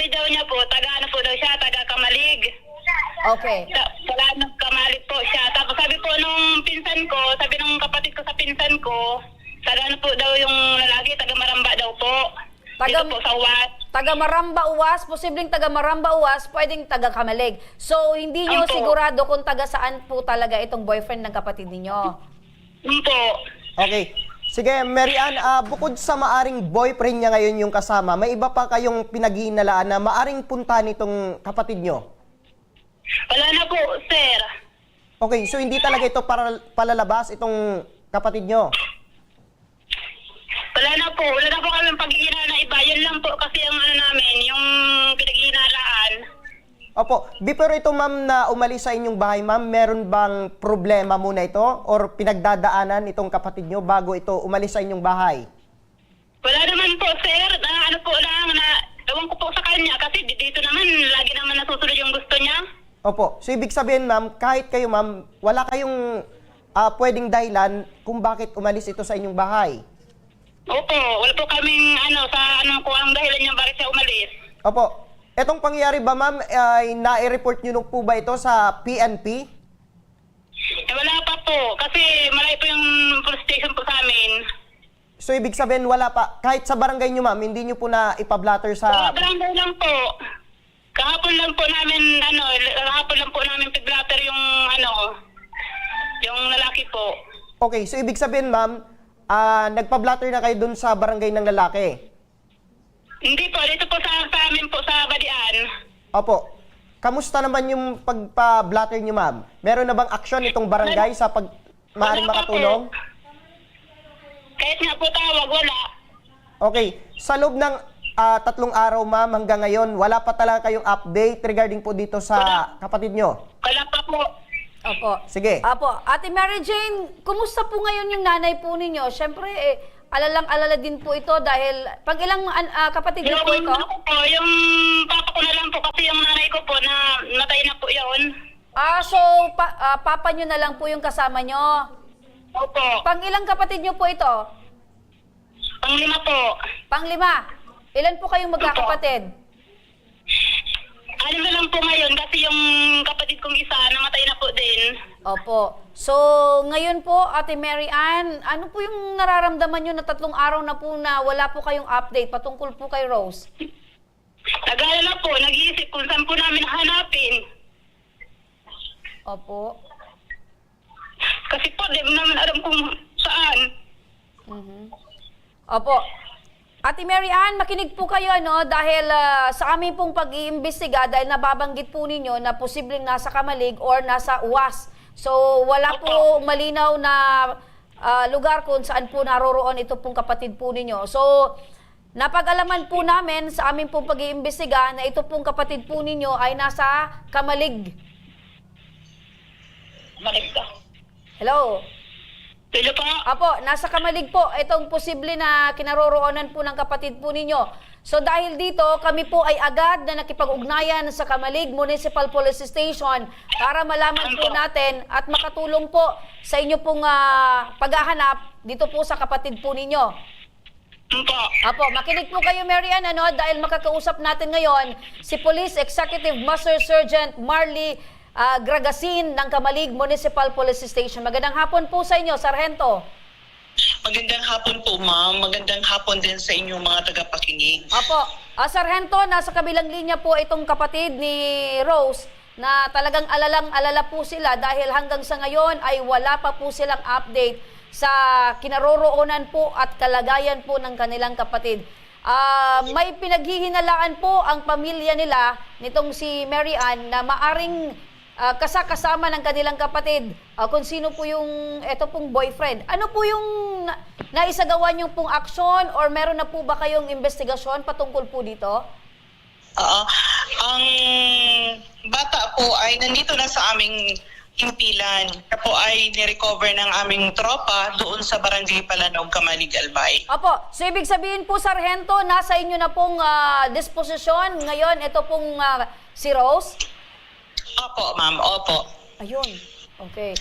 G: daw niya po, taga po daw siya, taga Kamalig.
B: Okay.
G: Taga Kamalig po siya. Tapos sabi po nung pinsan ko, sabi nung kapatid ko sa pinsan ko, taga po daw yung lalaki, taga Maramba daw po. Dito po sa Uwas.
B: Taga Maramba Uwas, posibleng taga Maramba Uwas, pwedeng taga Kamalig. So hindi nyo sigurado kung taga saan po talaga itong boyfriend ng kapatid ninyo?
G: Po.
D: Okay. Sige, Mary Ann, bukod sa maaring boyfriend niya ngayon yung kasama, may iba pa kayong pinaghihinalaan na maaring punta nitong kapatid nyo?
G: Wala na po, sir.
D: Okay, so hindi talaga ito para palalabas itong kapatid nyo?
G: Wala na po kami pag-iinala na iba. Yun lang po kasi ang namin, yung pinag-iinalaan.
D: Opo, pero ito ma'am na umalis sa inyong bahay ma'am, meron bang problema muna ito or pinagdadaanan itong kapatid nyo bago ito umalis sa inyong bahay?
G: Wala naman po, sir. Ewan ko po sa kanya kasi dito naman, lagi naman nasusunod yung gusto niya.
D: Opo, so ibig sabihin ma'am, kahit kayo ma'am, wala kayong pwedeng dahilan kung bakit umalis ito sa inyong bahay?
G: Opo, wala po kaming kung ang dahilan niya bakit siya umalis.
D: Opo. Etong pangyayari ba ma'am, ay nai-report nyo po ba ito sa PNP?
G: Wala pa po, kasi malayo po yung police station po sa amin.
D: So ibig sabihin wala pa, kahit sa barangay nyo ma'am, hindi nyo po na ipablatter sa...
G: Barangay lang po. Kahapon lang po namin piblatter yung yung lalaki po.
D: Okay, so ibig sabihin ma'am, nagpa-blatter na kayo dun sa barangay ng lalaki?
G: Hindi po, dito po sa amin po sa Badian.
D: Opo. Kamusta naman yung pagpa-blatter nyo, ma'am? Meron na bang aksyon itong barangay sa maaaring makatulong?
G: Kahit nga po tawag, wala.
D: Okay. Sa loob ng 3 araw, ma'am, hanggang ngayon, wala pa talaga kayong update regarding po dito sa kapatid nyo?
G: Wala pa po.
B: Opo.
D: Sige.
B: Opo. Ate Mary Jane, kumusta po ngayon yung nanay po ninyo? Siyempre, alalang-alala din po ito dahil pag ilang kapatid niyo po ito?
G: Yung papa ko na lang po kasi yung nanay ko po na natay na po yun.
B: So papa niyo na lang po yung kasama niyo?
G: Opo.
B: Pang ilang kapatid niyo po ito?
G: Pang-5 po.
B: Pang-5? Ilan po kayong magkakapatid?
G: 6 na lang po ngayon kasi yung kapatid kong isa namatay na po din.
B: Opo. So, ngayon po, Ate Mary Ann, ano po yung nararamdaman nyo na 3 araw na po na wala po kayong update patungkol po kay Rose?
G: Nag-aalala po, nag-iisip kung saan po namin hanapin.
B: Opo.
G: Kasi po, di naman alam kung saan.
B: Opo. Ate Mary Ann, makinig po kayo dahil sa aming pong pag-iimbestiga dahil nababanggit po ninyo na posibleng nasa Kamalig or nasa Uwas. So wala po malinaw na lugar kung saan po naroroon ito pong kapatid po ninyo. So napag-alaman po namin sa aming pong pag-iimbestiga na ito pong kapatid po ninyo ay nasa Kamalig.
G: Kamalig ka.
B: Hello?
G: Hello po?
B: Apo, nasa Kamalig po. Itong posible na kinaroroonan po ng kapatid po ninyo. So dahil dito, kami po ay agad na nakipag-ugnayan sa Kamalig Municipal Police Station para malaman po natin at makatulong po sa inyo pong paghahanap dito po sa kapatid po ninyo. Apo, makinig po kayo, Mary Ann, dahil makakausap natin ngayon si Police Executive Master Sergeant Marley Gragasin ng Kamalig Municipal Police Station. Magandang hapon po sa inyo, Sargento.
Q: Magandang hapon po, ma'am. Magandang hapon din sa inyong mga tagapakinig.
B: Apo, Sargento, nasa kabilang linya po itong kapatid ni Rose na talagang alalang-alala po sila dahil hanggang sa ngayon ay wala pa po silang update sa kinaroroonan po at kalagayan po ng kanilang kapatid. May pinaghihinalaan po ang pamilya nila nitong si Mary Ann na maaring kasama ng kanilang kapatid kung sino po yung eto pong boyfriend. Ano po yung naisagawa niyo pong aksyon or meron na po ba kayong investigasyon patungkol po dito?
Q: Ang bata po ay nandito na sa aming himpilan. Siya po ay nirecover ng aming tropa doon sa Barangay Palanog, Kamalig, Albay.
B: Opo, so ibig sabihin po, Sargento, nasa inyo na pong disposisyon ngayon ito pong si Rose?
Q: Opo, ma'am. Opo.
B: Ayun. Okay.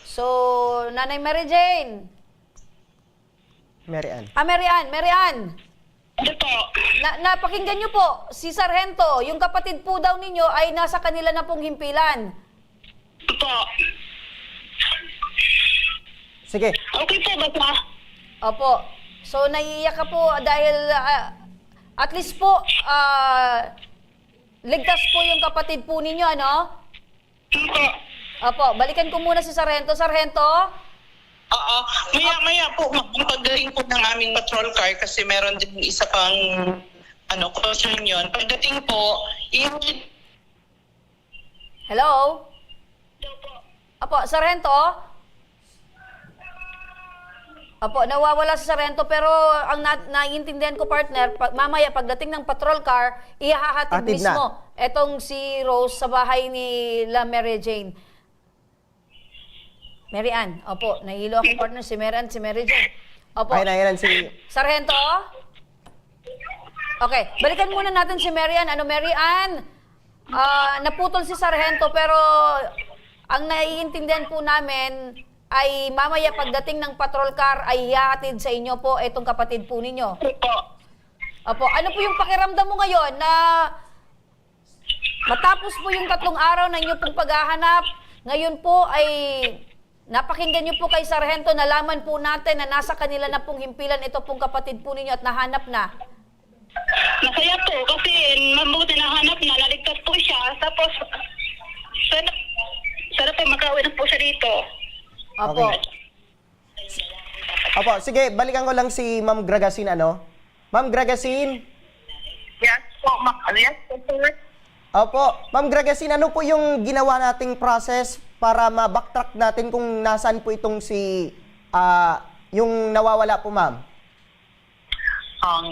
B: So, Nanay Mary Jane.
D: Mary Ann.
B: Mary Ann.
Q: Ito po.
B: Napakinggan niyo po, si Sargento, yung kapatid po daw ninyo ay nasa kanila na pong himpilan.
Q: Ito.
D: Sige.
Q: Okay po, bata.
B: Opo. So, naiiyak ka po dahil at least po, ligtas po yung kapatid po ninyo, ano?
Q: Ito.
B: Opo, balikan ko muna si Sargento. Sargento?
Q: Maya po, pagdating po ng aming patrol car kasi meron din isa pang concern yun. Pagdating po,
B: Hello? Opo, Sargento? Opo, nawawala si Sargento pero ang naiintindihan ko, partner, mamaya pagdating ng patrol car, ihahatid mismo etong si Rose sa bahay ni La Mary Jane. Mary Ann, opo, nahilo ako, partner, si Mary Ann, si Mary Jane. Opo.
D: Ay, nahiran si...
B: Sargento? Okay, balikan muna natin si Mary Ann. Mary Ann? Naputol si Sargento pero ang naiintindihan po namin ay mamaya pagdating ng patrol car ay hihatid sa inyo po itong kapatid po ninyo. Opo, ano po yung pakiramdam mo ngayon na matapos po yung 3 araw na inyo pong paghahanap, ngayon po ay napakinggan niyo po kay Sargento, nalaman po natin na nasa kanila na pong himpilan ito pong kapatid po ninyo at nahanap na.
Q: masaya po kasi mabuti nahanap na, naligtas po siya. Tapos, sana po makauwi na po siya dito.
B: Opo.
D: Okay. Opo, sige, balikan ko lang si Ma'am Gragasin, Ma'am Gragasin?
Q: Yes po, yes po, sir.
D: Opo, Ma'am Gragasin, ano po yung ginawa nating process para ma-backtrack natin kung nasaan po itong yung nawawala po, ma'am?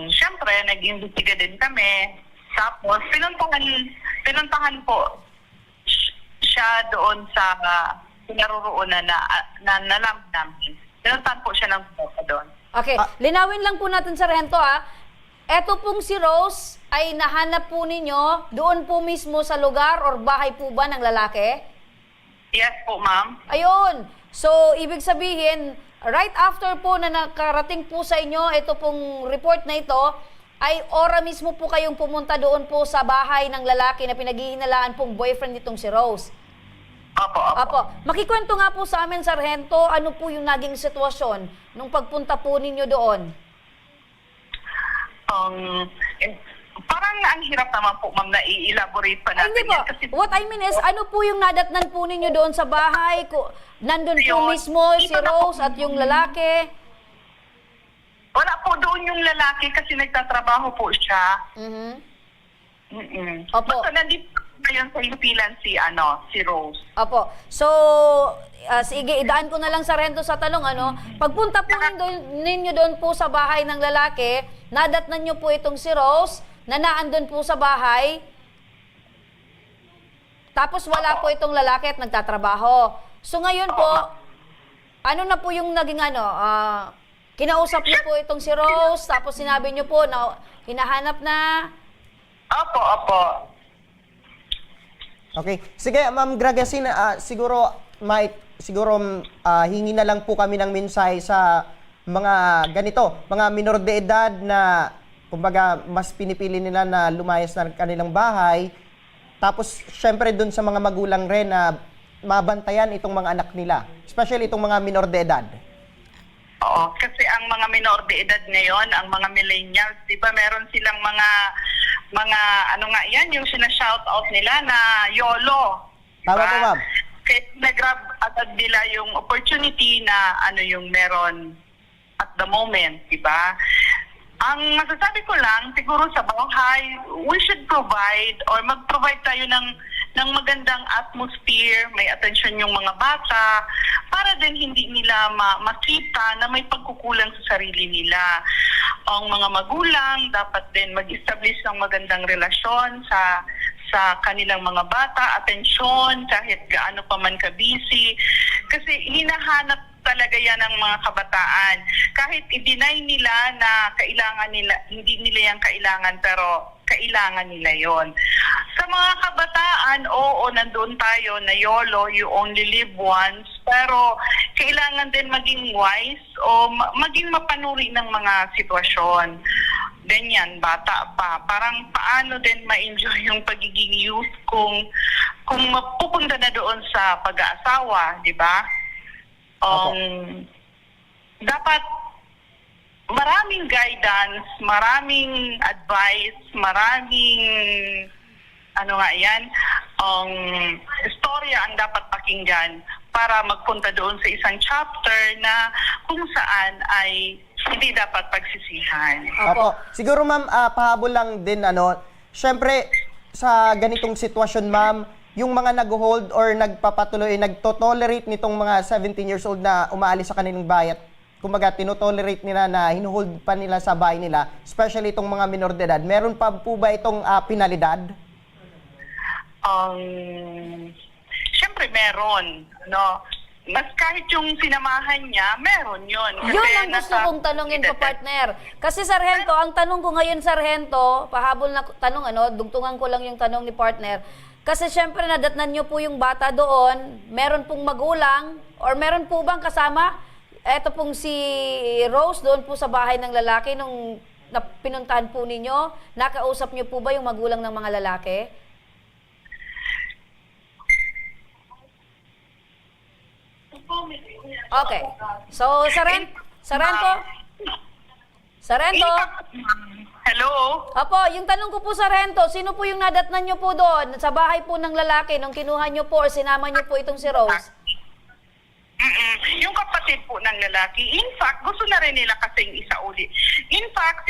Q: Siyempre, nag-imbestiga din kami. Tapos, pinuntahan po siya doon sa pinaroroonan na nalam namin. Pinuntahan po siya ng tropa doon.
B: Okay, linawin lang po natin, Sargento, Eto pong si Rose ay nahanap po ninyo doon po mismo sa lugar or bahay po ba ng lalaki?
Q: Yes po, ma'am.
B: Ayun. So, ibig sabihin, right after po na nakarating po sa inyo ito pong report na ito, ay ora mismo po kayong pumunta doon po sa bahay ng lalaki na pinaghihinalaan pong boyfriend nitong si Rose.
Q: Opo.
B: Makikwento nga po sa amin, Sargento, ano po yung naging sitwasyon nung pagpunta po ninyo doon?
Q: Parang ang hirap naman po, ma'am, na i-elaborate pa natin.
B: Hindi po.
Q: Kasi,
B: what I mean is, ano po yung nadatnan po ninyo doon sa bahay? Nandun po mismo si Rose at yung lalaki?
Q: Wala po doon yung lalaki kasi nagtatrabaho po siya.
B: Opo.
Q: Basta nandito ngayon sa himpilan si Rose.
B: Opo. So, sige, idaan ko na lang, Sargento, sa tanong, pagpunta po ninyo doon po sa bahay ng lalaki, nadatnan nyo po itong si Rose, na naandun po sa bahay, tapos wala po itong lalaki at nagtatrabaho. So, ngayon po, ano na po yung naging kinausap niyo po itong si Rose, tapos sinabi niyo po na hinahanap na?
Q: Opo.
D: Okay. Sige, Ma'am Gragasin, siguro hingi na lang po kami ng mensahe sa mga ganito, mga minor de edad na kumbaga mas pinipili nila na lumayas ng kanilang bahay. Tapos syempre dun sa mga magulang rin na mabantayan itong mga anak nila, especially itong mga minor de edad.
Q: Oo, kasi ang mga minor de edad ngayon, ang mga millennials, di ba meron silang mga ano nga yan, yung sinashout out nila na YOLO.
D: Tama po, ma'am.
Q: Kaya nag-grab agad nila yung opportunity na ano yung meron at the moment, di ba? Ang masasabi ko lang, siguro sa bahay, we should provide or mag-provide tayo ng magandang atmosphere, may attention yung mga bata, para din hindi nila makita na may pagkukulang sa sarili nila. Ang mga magulang dapat din mag-establish ng magandang relasyon sa kanilang mga bata, atensyon, kahit gaano pa man ka-busy. Kasi hinahanap talaga yan ng mga kabataan. Kahit i-deny nila na kailangan nila, hindi nila yan kailangan, pero kailangan nila yon. Sa mga kabataan, oo, nandoon tayo na YOLO, you only live once, pero kailangan din maging wise o maging mapanuri ng mga sitwasyon. Ganyan, bata pa. Parang paano din ma-enjoy yung pagiging youth kung mapupunta na doon sa pag-aasawa, di ba? Dapat maraming guidance, maraming advice, maraming istorya ang dapat pakinggan para magpunta doon sa isang chapter na kung saan ay hindi dapat pagsisihan.
D: Opo. Siguro ma'am, pahabol lang din syempre sa ganitong sitwasyon ma'am, yung mga nag-hold or nagpapatuloy, nagtotolerate nitong mga 17 years old na umaalis sa kanilang bahay at kumbaga tinotolerate nila na hinuhold pa nila sa bahay nila, especially itong mga minor de edad, meron pa po ba itong penalidad?
Q: Siyempre meron, no? Mas kahit yung sinamahan niya, meron yun. Kasi
B: Yun ang gusto kong tanungin pa, partner. Kasi Sargento, ang tanong ko ngayon, Sargento, pahabol na tanong, dugtungan ko lang yung tanong ni partner. Kasi syempre nadatnan nyo po yung bata doon, meron pong magulang, or meron po bang kasama? Eto pong si Rose doon po sa bahay ng lalaki nung pinuntahan po ninyo. Nakausap nyo po ba yung magulang ng mga lalaki? Okay. So, Sargento?
Q: Hello?
B: Opo, yung tanong ko po, Sargento, sino po yung nadatnan nyo po doon sa bahay po ng lalaki nung kinuha nyo po or sinama nyo po itong si Rose?
Q: Yung kapatid po ng lalaki, in fact, gusto na rin nila kasing isauli. In fact,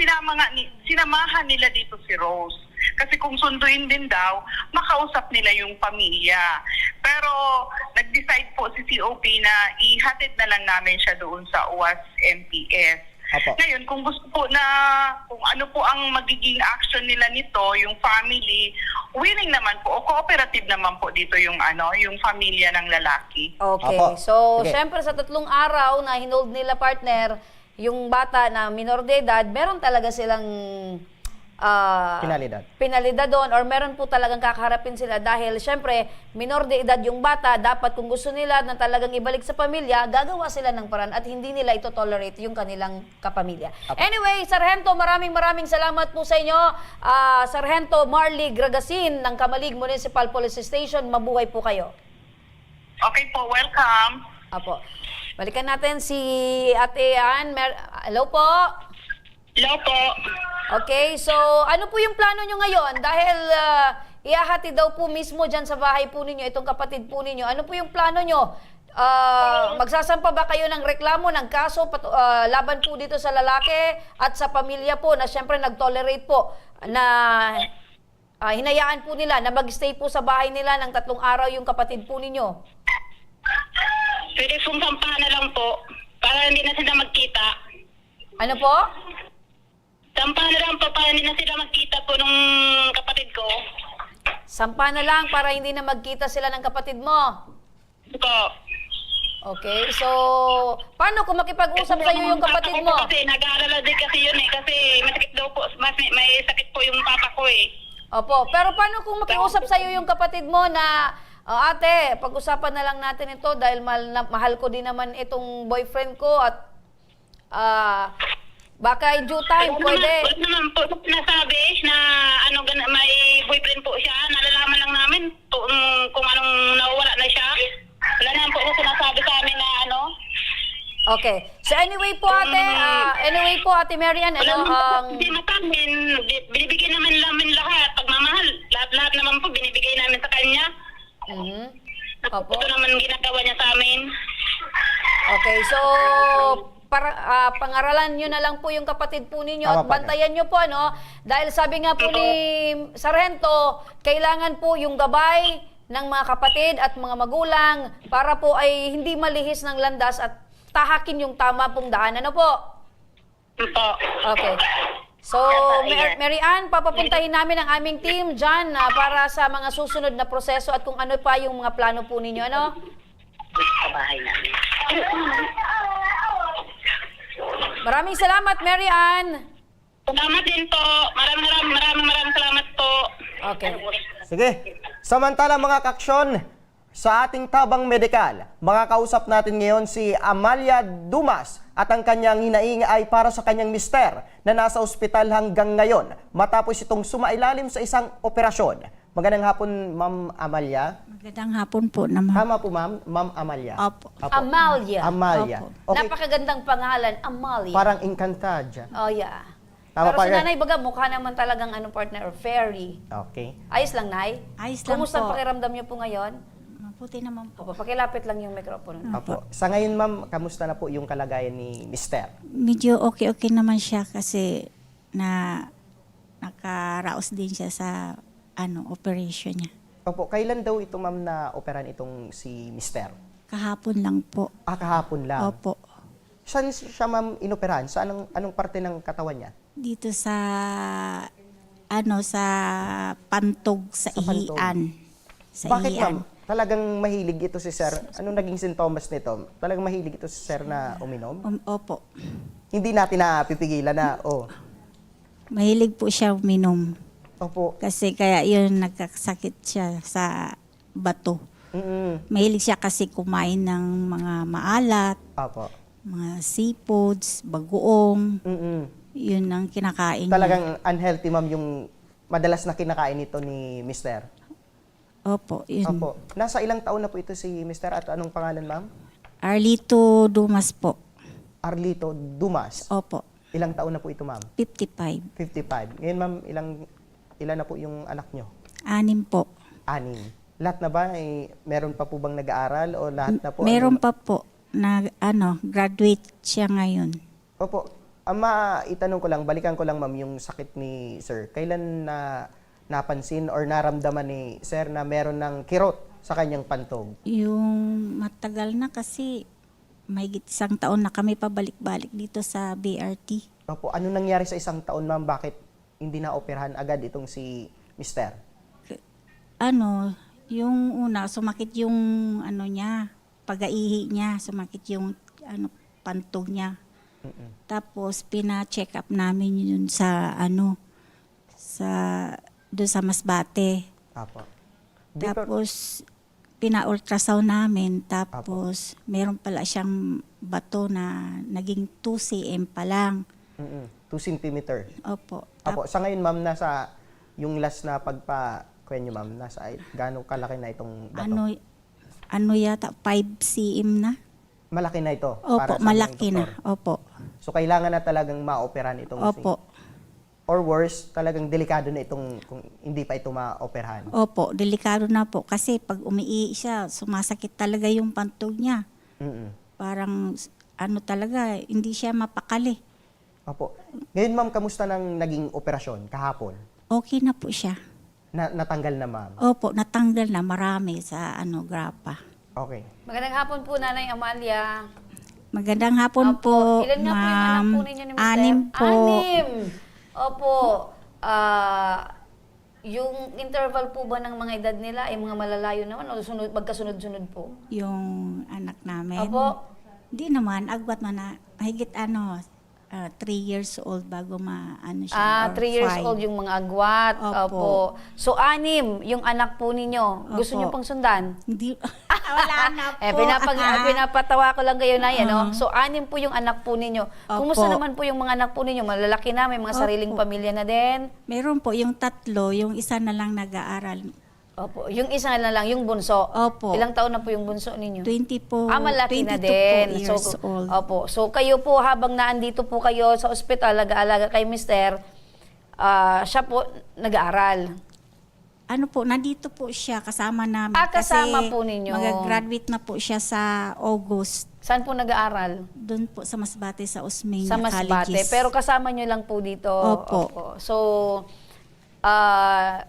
Q: sinamahan nila dito si Rose. Kasi kung sunduin din daw, makausap nila yung pamilya. Pero nag-decide po si COP na ihatid na lang namin siya doon sa UAS MPS.
D: Apo.
Q: Ngayon, kung gusto po na, kung ano po ang magiging action nila nito, yung family, willing naman po, o cooperative naman po dito yung yung pamilya ng lalaki.
B: Okay.
D: Apo.
B: So,
D: Sige.
B: syempre sa 3 araw na hinold nila, partner, yung bata na minor de edad, meron talaga silang penalidad doon, or meron po talagang kakaharapin sila dahil syempre minor de edad yung bata, dapat kung gusto nila na talagang ibalik sa pamilya, gagawa sila ng paraan at hindi nila ito tolerate yung kanilang kapamilya. Anyway, Sargento, maraming salamat po sa inyo. Sargento Marley Gragasin ng Kamalig Municipal Police Station, mabuhay po kayo.
Q: Okay po, welcome.
B: Apo. Balikan natin si Ate Ann. Hello po.
Q: Hello po.
B: Okay, so ano po yung plano nyo ngayon? Dahil iahati daw po mismo dyan sa bahay po ninyo, itong kapatid po ninyo. Ano po yung plano nyo? Magsasampa ba kayo ng reklamo, ng kaso laban po dito sa lalaki at sa pamilya po na syempre nag-tolerate po na hinayaan po nila na mag-stay po sa bahay nila ng 3 araw yung kapatid po ninyo?
G: Pwede sumpahan na lang po para hindi na sila magkita.
B: Ano po?
G: Sampahan na lang po para hindi na sila magkita po nung kapatid ko.
B: Sampa na lang para hindi na magkita sila ng kapatid mo?
G: Po.
B: Okay, so paano kung makipag-usap sa iyo yung kapatid mo?
G: Kasi nag-aalala din kasi yun kasi masakit daw po, may sakit po yung papa ko
B: Opo, pero paano kung makiusap sa iyo yung kapatid mo na ate, pag-usapan na lang natin ito dahil mahal ko din naman itong boyfriend ko at baka in due time, pwede.
Q: Wala naman po nasabi na may boyfriend po siya. Nalalaman lang namin kung anong nawawala na siya. Wala naman po sinasabi sa amin na
B: Okay. So anyway po Ate Marian,
Q: Hindi matamin. Binibigay namin lahat. Pagmamahal. Lahat naman po binibigay namin sa kanya.
B: Opo.
Q: Ito naman ginagawa niya sa amin.
B: Okay, so pangaralan nyo na lang po yung kapatid po ninyo at
D: Tama,
B: bantayan nyo po, dahil sabi nga po ni Sargento, kailangan po yung gabay ng mga kapatid at mga magulang para po ay hindi malihis ng landas at tahakin yung tama pong daan. Ano po? Okay. So, Mary Ann, papapuntahin namin ang aming team dyan para sa mga susunod na proseso at kung ano pa yung mga plano po ninyo, ano?
Q: Sa bahay namin.
B: Maraming salamat, Mary Ann.
Q: Salamat din po. Maraming salamat po.
B: Okay.
D: Sige. Samantala mga kaksyon, sa ating tabang medikal, makakausap natin ngayon si Amalia Dumas at ang kanyang hinaing ay para sa kanyang mister na nasa ospital hanggang ngayon matapos itong sumailalim sa isang operasyon. Magandang hapon, Ma'am Amalia.
R: Magandang hapon po naman.
D: Tama po, Ma'am Amalia.
R: Opo.
B: Amalia.
D: Amalia.
R: Opo.
D: Okay.
B: Napakagandang pangalan, Amalia.
D: Parang Encantadia.
B: Oh, yeah.
D: Tama
B: Pero
D: pa
B: si
D: rin.
B: Nanay Baga, mukha naman talagang fairy. Fairy.
D: Okay.
B: Ayos lang, Nay?
R: Ayos lang
B: Kumusta
R: po.
B: pakiramdam niyo po ngayon?
R: Mabuti naman po.
B: Opo, pakilapit lang yung mikropono.
D: Opo. Sa ngayon, Ma'am, kamusta na po yung kalagayan ni Mister?
R: Medyo okay naman siya kasi nakaraos din siya sa operation niya.
D: Opo, kailan daw ito, Ma'am, na operan itong si Mister?
R: Kahapon lang po.
D: Kahapon lang?
R: Opo.
D: Saan siya, Ma'am, inoperahan? Sa anong parte ng katawan niya?
R: Dito sa sa pantog sa
D: pantog.
R: ihian. Sa
D: Bakit,
R: ihian.
D: Ma'am? Talagang mahilig ito si Sir. Anong naging sintomas nito? Talagang mahilig ito si Sir na uminom?
R: Opo.
D: Hindi natin napipigilan na,
R: Mahilig po siya uminom.
D: Opo.
R: Kasi kaya yun nagkasakit siya sa bato. Mahilig siya kasi kumain ng mga maalat,
D: Opo.
R: mga seafoods, bagoong. Yun ang kinakain niya.
D: Talagang unhealthy, Ma'am, yung madalas na kinakain nito ni Mister?
R: Opo, yun.
D: Opo. Nasa ilang taon na po ito si Mister at anong pangalan, Ma'am?
R: Arlito Dumas po.
D: Arlito Dumas?
R: Opo.
D: Ilang taon na po ito, Ma'am?
R: 55.
D: 55. Ngayon, Ma'am, ilan na po yung anak nyo?
R: 6 po.
D: 6. Lahat na ba? Meron pa po bang nag-aaral o lahat na po?
R: Meron pa po na graduate siya ngayon.
D: Opo. Itanong ko lang, balikan ko lang, Ma'am, yung sakit ni Sir. Kailan napansin or naramdaman ni Sir na meron ng kirot sa kanyang pantog?
R: Yung matagal na kasi may 1 taon na kami pabalik-balik dito sa BRT.
D: Opo. Ano nangyari sa 1 taon, Ma'am? Bakit hindi na-operahan agad itong si Mister?
R: Yung una, sumakit yung niya, pag-aihi niya, sumakit yung pantog niya. Tapos pina-check up namin yun sa doon sa Masbate.
D: Apo.
R: Tapos pina-ultrasound namin, tapos meron pala siyang bato na naging 2 cm pa lang.
D: 2 centimeter.
R: Opo.
D: Apo, sa ngayon, Ma'am, nasa yung last na pagpa-kwen nyo, Ma'am, nasa gaano kalaki na itong bato?
R: Yata 5 cm na.
D: Malaki na ito?
R: Opo,
D: para sa
R: malaki
D: mga
R: na.
D: doktor?
R: Opo.
D: So, kailangan na talagang ma-operan itong
R: Opo.
D: Or worse, talagang delikado na itong kung hindi pa ito ma-operahan?
R: Opo, delikado na po. Kasi pag umiihi siya, sumasakit talaga yung pantog niya. Parang talaga, hindi siya mapakali.
D: Opo. Ngayon, Ma'am, kamusta nang naging operasyon kahapon?
R: Okay na po siya.
D: Natanggal na, Ma'am?
R: Opo, natanggal na marami sa grapa.
D: Okay.
B: Magandang hapon po, Nanay Amalia.
R: Magandang hapon po,
B: Ilan nga po yung anak po ninyo ni Mr.?
R: 6 po.
B: 6. Opo. Yung interval po ba ng mga edad nila ay mga malalayo naman o magkasunod-sunod po?
R: Yung anak namin.
B: Opo.
R: Hindi naman, agwat man na, higit 3 years old bago siya.
B: 3 years old yung mga agwat.
R: Opo.
B: So, 6 yung anak po ninyo. Gusto
R: Opo.
B: niyo pang sundan?
R: Hindi. Wala na po.
B: Pinapatawa ko lang kayo na yan. No? So, 6 po yung anak po ninyo. Kumusta naman po yung mga anak po ninyo? Malalaki na, may mga sariling pamilya na din?
R: Meron po yung 3, yung isa na lang nag-aaral.
B: Opo. Yung isa na lang, yung bunso.
R: Opo.
B: Ilang taon na po yung bunso ninyo?
R: 20 po.
B: Malaki na
R: 22
B: din.
R: po years old.
B: Opo. So, kayo po, habang naandito po kayo sa ospital, nag-aalaga kay mister, siya po nag-aaral.
R: Ano po, nandito po siya kasama namin.
B: Kasama
R: kasi
B: po ninyo.
R: mag-graduate na po siya sa August.
B: Saan po nag-aaral?
R: Doon po sa Masbate, sa Osmeña
B: Sa Masbate.
R: Colleges.
B: Pero kasama nyo lang po dito.
R: Opo.
B: So,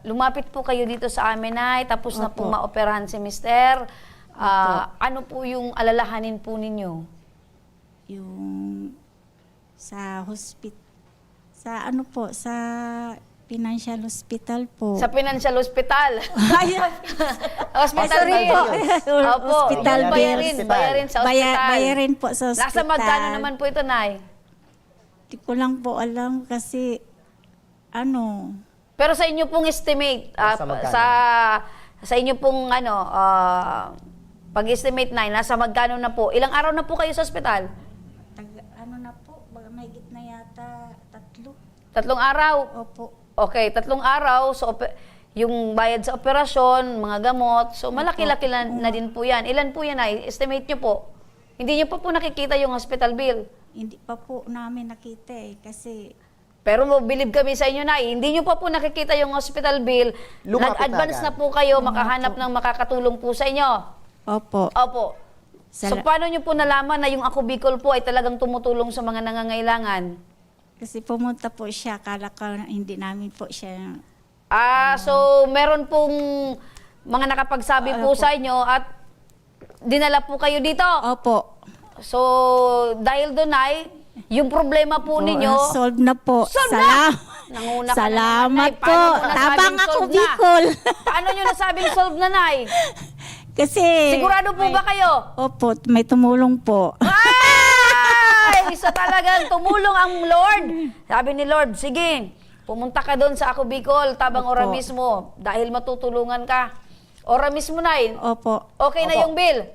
B: lumapit po kayo dito sa amin ay tapos na po maoperahan si mister. Ano po yung alalahanin po ninyo?
R: Yung sa sa ano po, sa financial hospital po.
B: Sa financial hospital. Hospital
R: Sorry
B: bill.
R: po.
B: Opo.
R: Hospital
B: Yung bayarin sa hospital.
R: Bayarin po sa hospital.
B: Nasa magkano naman po ito, Nay?
R: Di ko lang po alam kasi ano.
B: Pero sa inyo pong estimate, sa inyo pong pag-estimate, Nay, nasa magkano na po? Ilang araw na po kayo sa hospital?
R: Ano na po, may gitna yata 3.
B: 3 araw?
R: Opo.
B: Okay, 3 araw. So, yung bayad sa operasyon, mga gamot. So, malaki-laki na din po yan. Ilan po yan, Nay? Estimate nyo po. Hindi nyo pa po nakikita yung hospital bill.
R: Hindi pa po namin nakita kasi...
B: Pero believe kami sa inyo, Nay, hindi nyo pa po nakikita yung hospital bill. Nag-advance na po kayo, makahanap ng makakatulong po sa inyo.
R: Opo.
B: Opo. So, paano nyo po nalaman na yung Ako Bicol po ay talagang tumutulong sa mga nangangailangan?
R: Kasi pumunta po siya, akala ko hindi namin po siya...
B: So meron pong mga nakapagsabi po sa inyo at dinala po kayo dito?
R: Opo.
B: So, dahil doon ay, yung problema po ninyo...
R: solve na po.
B: Nanguna ka
R: Salamat
B: na naman, Nay.
R: po.
B: Paano nyo
R: Tabang
B: nasabing
R: Ako
B: solve na?
R: Bicol.
B: Paano nyo nasabing solve na, Nay?
R: Kasi...
B: Sigurado po ba kayo?
R: Opo, may tumulong po.
B: Isa talagang tumulong ang Lord. Sabi ni Lord, sige, pumunta ka doon sa Ako Bicol, Tabang Ora mismo, dahil matutulungan ka. Ora mismo, Nay.
R: Opo.
B: Okay na yung bill?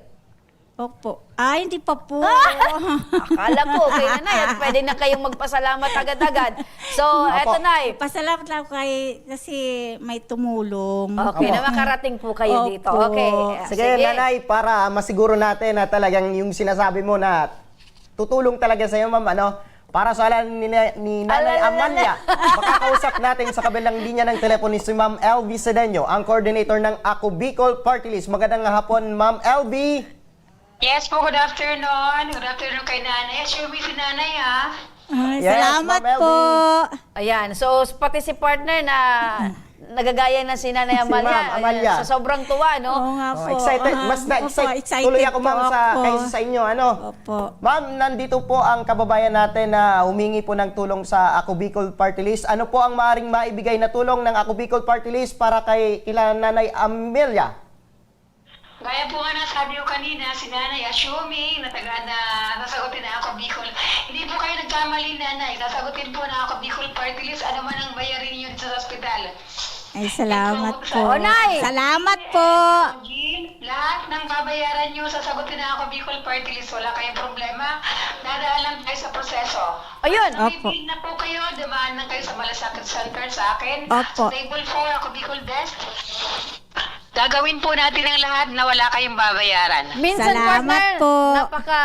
R: Opo. Hindi pa po.
B: Akala ko, okay na, Nay, at pwede na kayong magpasalamat agad-agad. So, eto, Nay.
R: Pasalamat lang kasi may tumulong.
B: Okay, na makarating po kayo dito. Okay.
D: Sige, Nanay, para masiguro natin na talagang yung sinasabi mo na tutulong talaga sa iyo, ma'am, para sa alam ni Nanay Amalia, makakausap natin sa kabilang linya ng telepono si Ma'am LV Sedeño, ang coordinator ng Ako Bicol Party List. Magandang hapon, Ma'am LV.
Q: Yes po, good afternoon. Good afternoon kay Nanay. Sure, si Nanay, ha?
R: Salamat po.
B: Ayan, so pati si partner na nagagaya na si Nanay Amalia,
D: Ma'am Amalia.
B: Sa sobrang tuwa, no?
R: Oo nga po.
D: Excited, mas na-excite tuloy ako, ma'am, kaysa sa inyo,
R: Opo.
D: Ma'am, nandito po ang kababayan natin na humingi po ng tulong sa Ako Bicol Party List. Ano po ang maaaring maibigay na tulong ng Ako Bicol Party List para kila Nanay Amelia?
Q: Gaya po nga nasabi ko kanina, si Nanay, assuming na nasagutin na Ako Bicol. Hindi po kayo nagkamali, Nanay. Nasagutin po na Ako Bicol Party List. Ano man ang bayarin niyo sa hospital.
R: Ay, salamat po.
B: Nay!
R: Salamat po.
Q: Lahat ng babayaran nyo, sasagutin na Ako Bicol Party List. Wala kayong problema. Dadaan lang tayo sa proseso.
B: Ayun.
R: Opo.
Q: Namibig na po kayo. Dumaan na kayo sa Malasakit Center sa akin.
R: Opo.
Q: Table 4, Ako Bicol Desk. Gagawin po natin ang lahat na wala kayong babayaran.
B: Minsan,
R: Salamat
B: partner,
R: po.
B: napaka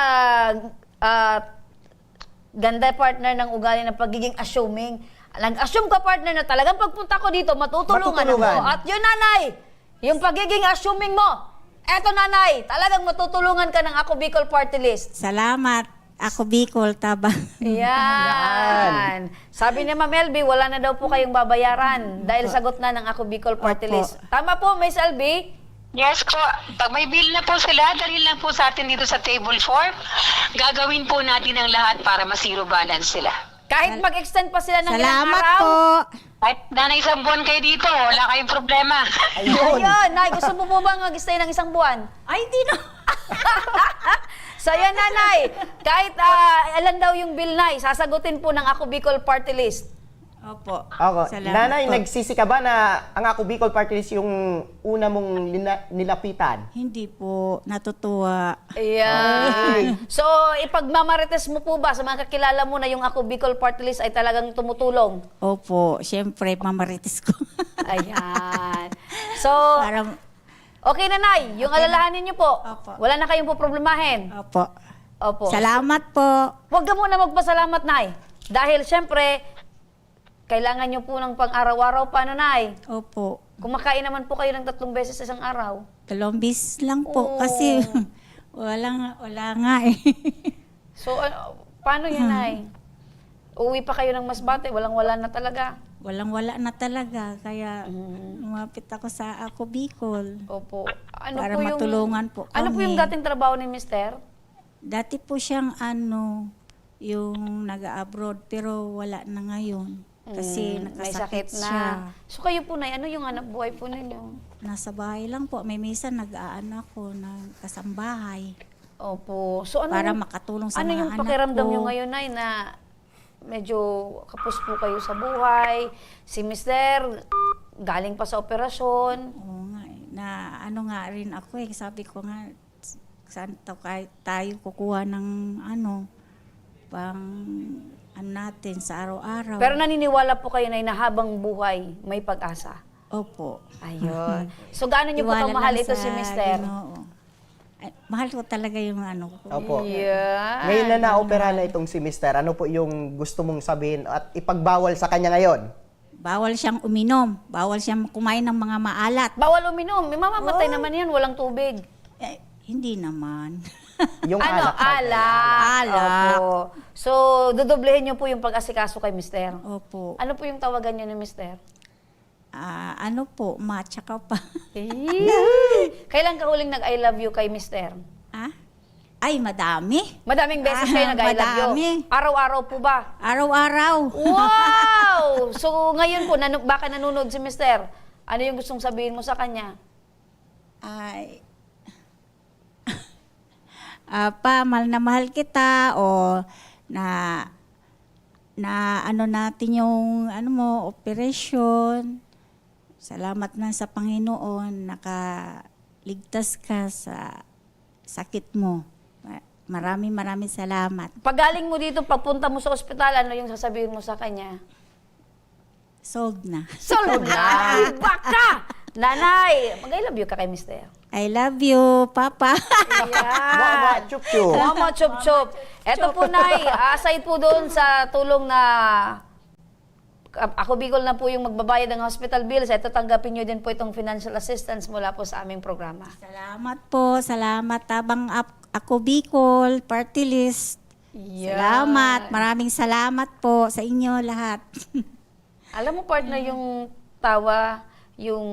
B: ganda, partner, ng ugali ng pagiging assuming. Nag-assume ka, partner, na talagang pagpunta ko dito, matutulungan ako. At yun, Nanay, yung pagiging assuming mo, eto, Nanay, talagang matutulungan ka ng Ako Bicol Party List.
R: Salamat. Ako Bicol, Tabang.
B: Yan. Sabi ni Ma'am LB, wala na daw po kayong babayaran dahil sagot na ng Ako Bicol Party List. Tama po, Miss LB?
Q: Yes po. Pag may bill na po sila, dali lang po sa atin dito sa table 4. Gagawin po natin ang lahat para ma-zero balance sila.
B: Kahit mag-extend pa sila ng ilang
R: Salamat
B: araw?
R: po.
Q: Kahit na isang buwan kayo dito, wala kayong problema.
B: Ayun. Nay, gusto mo po bang mag-stay ng isang buwan?
R: Ay, di na.
B: So yan, Nanay. Kahit ilan daw yung bill, Nay, sasagutin po ng Ako Bicol Party List.
R: Opo. Salamat
D: Nanay,
R: po.
D: nagsisi ka ba na ang Ako Bicol Party List yung una mong nilapitan?
R: Hindi po, natutuwa.
B: Ayan. So, ipagmamarites mo po ba sa mga kakilala mo na yung Ako Bicol Party List ay talagang tumutulong?
R: Opo, syempre, mamarites ko.
B: Ayan. So,
R: Para,
B: okay nanay, yung alalahanin niyo po.
R: Opo.
B: Wala na kayong poproblemahin.
R: opo.
B: Opo.
R: Salamat po.
B: Huwag ka muna magpasalamat, Nay. Dahil syempre, kailangan nyo po ng pang-araw-araw pa, Nay.
R: Opo.
B: Kumakain naman po kayo ng 3 beses sa isang araw.
R: 2 bis lang po
B: Oo.
R: kasi wala nga eh.
B: So, paano yan, Nay? Uwi pa kayo ng Masbate, walang-wala na talaga.
R: Walang-wala na talaga. Kaya lumapit ako sa Ako Bicol.
B: Opo.
R: Para matulungan po kami.
B: Ano po yung dating trabaho ni Mister?
R: Dati po siyang yung nag-abroad pero wala na ngayon. Kasi
B: may
R: nakasakit
B: sakit na.
R: siya.
B: So kayo po, Nay, ano yung hanap buhay po ninyo?
R: Nasa bahay lang po. May minsan nag-aanak ko ng kasambahay.
B: Opo. So ano
R: Para
B: yung-
R: makatulong sa
B: ano
R: mga
B: yung
R: anak
B: pakiramdam
R: ko.
B: nyo ngayon, Nay, na medyo kapos po kayo sa buhay? Si Mister, galing pa sa operasyon.
R: Oo nga eh. Na ano nga rin ako eh. Sabi ko nga, saan tayo kukuha ng pang natin sa araw-araw.
B: Pero naniniwala po kayo, Nay, na habang buhay, may pag-asa.
R: Opo.
B: Ayun. So gaano niyo po
R: Iwala
B: kamahal
R: lang
B: ito
R: sa
B: si Mister?
R: Ginoo. Ay, mahal ko talaga yung ko.
D: Opo.
B: Yeah.
D: Ngayon na naopera na itong si Mister, ano po yung gusto mong sabihin at ipagbawal sa kanya ngayon?
R: Bawal siyang uminom. Bawal siyang kumain ng mga maalat.
B: Bawal uminom. May mamamatay naman yan, walang tubig.
R: Hindi naman.
D: Yung
B: Ano? Alak.
R: Alak.
B: Opo. So, dodoblehin niyo po yung pag-asikaso kay Mister.
R: Opo.
B: Ano po yung tawagan niyo ni Mister?
R: Ano po, matsaka pa.
B: Kailan ka huling nag-I love you kay Mister?
R: Ay, madami.
B: Madaming beses kayo nag-I love
R: madami.
B: you. Araw-araw po ba?
R: Araw-araw.
B: Wow! So, ngayon po, baka nanonood si Mister. Ano yung gustong sabihin mo sa kanya?
R: Ay, pa, mahal na mahal kita o na ano natin yung operasyon. Salamat na sa Panginoon, nakaligtas ka sa sakit mo. Maraming salamat.
B: Pag galing mo dito, pagpunta mo sa ospital, ano yung sasabihin mo sa kanya?
R: Sold na.
B: Sold na! Baka! Nanay, mag-I love you ka kay Mister.
R: I love you, Papa.
B: Mama,
D: chup-chup.
B: Mama, chup-chup. Eto po, Nay, aside po doon sa tulong na Ako Bicol na po yung magbabayad ng hospital bills, eto tanggapin nyo din po itong financial assistance mula po sa aming programa.
R: Salamat po. Salamat, Tabang Ako Bicol Party List. Salamat. Maraming salamat po sa inyo lahat.
B: Alam mo, partner, yung tawa, yung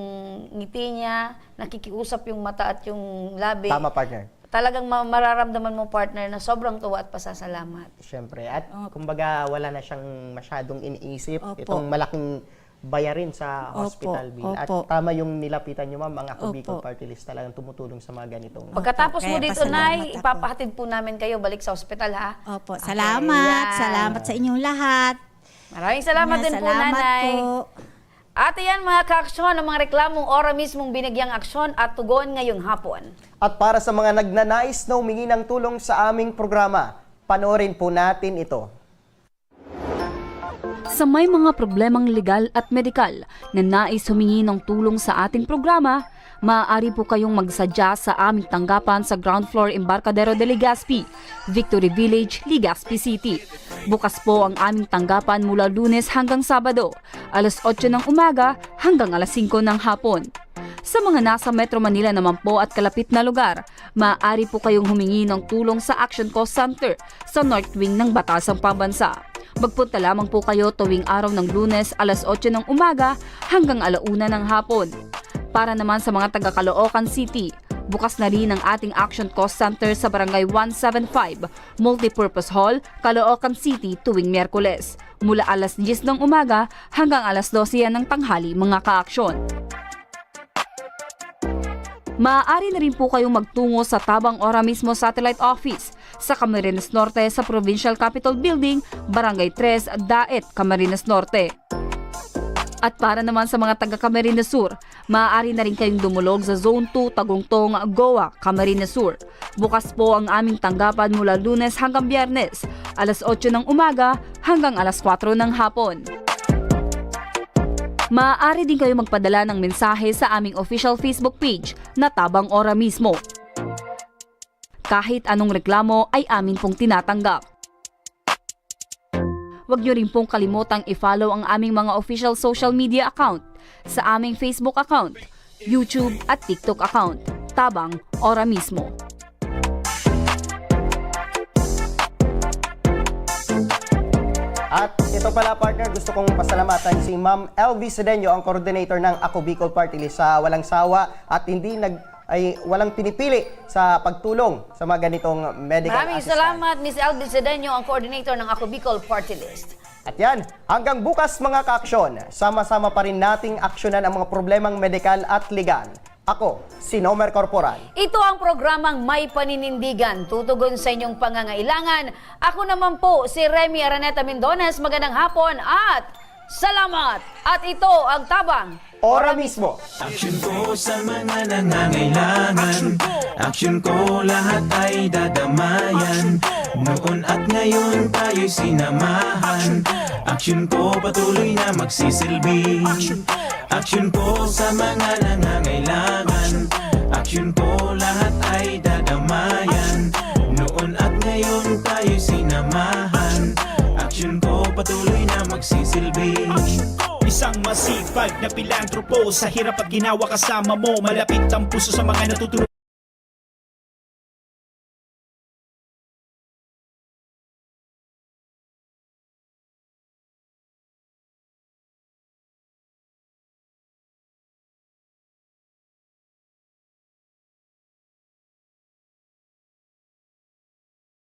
B: ngiti niya, nakikiusap yung mata at yung labi.
D: Tama, partner.
B: Talagang mararamdaman mo, partner, na sobrang tuwa at pasasalamat.
D: Siyempre. At kumbaga, wala na siyang masyadong iniisip.
R: Opo.
D: Itong malaking bayarin sa
R: Opo,
D: hospital bill. At
R: opo.
D: tama yung nilapitan nyo, ma'am. Ang Ako
R: Opo.
D: Bicol Party List talagang tumutulong sa mga ganitong...
B: Pagkatapos mo
R: Kaya
B: dito,
R: pasalamat
B: Nay,
R: ako.
B: ipapahatid po namin kayo balik sa ospital, ha?
R: Opo, salamat.
B: yan.
R: Salamat sa inyong lahat.
B: Maraming salamat din po,
R: Salamat
B: Nanay.
R: po.
B: At yan, mga ka-aksyon, ang mga reklamong ora mismong binigyang aksyon at tugon ngayong hapon.
D: At para sa mga nagnanais na humingi ng tulong sa aming programa, panoorin po natin ito.
S: Sa may mga problemang legal at medikal na nais humingi ng tulong sa ating programa, maaari po kayong magsadya sa aming tanggapan sa ground floor Embarcadero de Legazpi, Victory Village, Legazpi City. Bukas po ang aming tanggapan mula Lunes hanggang Sabado, alas 8 ng umaga hanggang alas 5 ng hapon. Sa mga nasa Metro Manila naman po at kalapit na lugar, maaari po kayong humingi ng tulong sa Action Cost Center sa North Wing ng Batasang Pambansa. Magpunta lamang po kayo tuwing araw ng Lunes alas 8 ng umaga hanggang alauna ng hapon. Para naman sa mga taga Caloocan City, bukas na rin ang ating Action Cost Center sa Barangay 175, Multipurpose Hall, Caloocan City tuwing Miyerkules, mula alas 10 ng umaga hanggang alas 12 ng tanghali, mga ka-aksyon. Maaari na rin po kayong magtungo sa Tabang Ora mismo Satellite Office sa Camarines Norte sa Provincial Capitol Building, Barangay 3, Daet, Camarines Norte. At para naman sa mga taga Camarines Sur, maaari na rin kayong dumulog sa Zone 2 Tagungtong, Goa, Camarines Sur. Bukas po ang aming tanggapan mula Lunes hanggang Biyernes, alas 8 ng umaga hanggang alas 4 ng hapon. Maaari din kayo magpadala ng mensahe sa aming official Facebook page na Tabang Ora mismo. Kahit anong reklamo ay amin pong tinatanggap. Huwag niyo rin pong kalimutang i-follow ang aming mga official social media account sa aming Facebook account, YouTube at TikTok account, Tabang Ora mismo.
D: At ito pala partner, gusto kong pasalamatan si Ma'am LV Sedeño, ang coordinator ng Ako Bicol Party List, sa walang sawa at walang pinipili sa pagtulong sa mga ganitong medical
B: Maraming
D: assistance.
B: salamat, Ms. Elby Sedeño, ang coordinator ng Ako Bicol Party List.
D: At yan, hanggang bukas mga ka-aksyon, sama-sama pa rin nating aksyonan ang mga problemang medikal at legal. Ako, si Nomer Corporal.
B: Ito ang programang May Paninindigan, tutugon sa inyong pangangailangan. Ako naman po, si Remy Araneta Mendones. Magandang hapon at salamat! At ito ang Tabang
D: Ora mismo.
T: Aksyon ko sa mga nangangailangan. Aksyon ko lahat ay dadamayan. Noon at ngayon tayo'y sinamahan. Aksyon ko patuloy na magsisilbi. Aksyon ko sa mga nangangailangan. Aksyon ko lahat ay dadamayan. Noon at ngayon tayo'y sinamahan. Aksyon ko patuloy na magsisilbi.
U: Isang masipag na pilantropo, sa hirap at ginawa kasama mo. Malapit ang puso sa mga natutulog.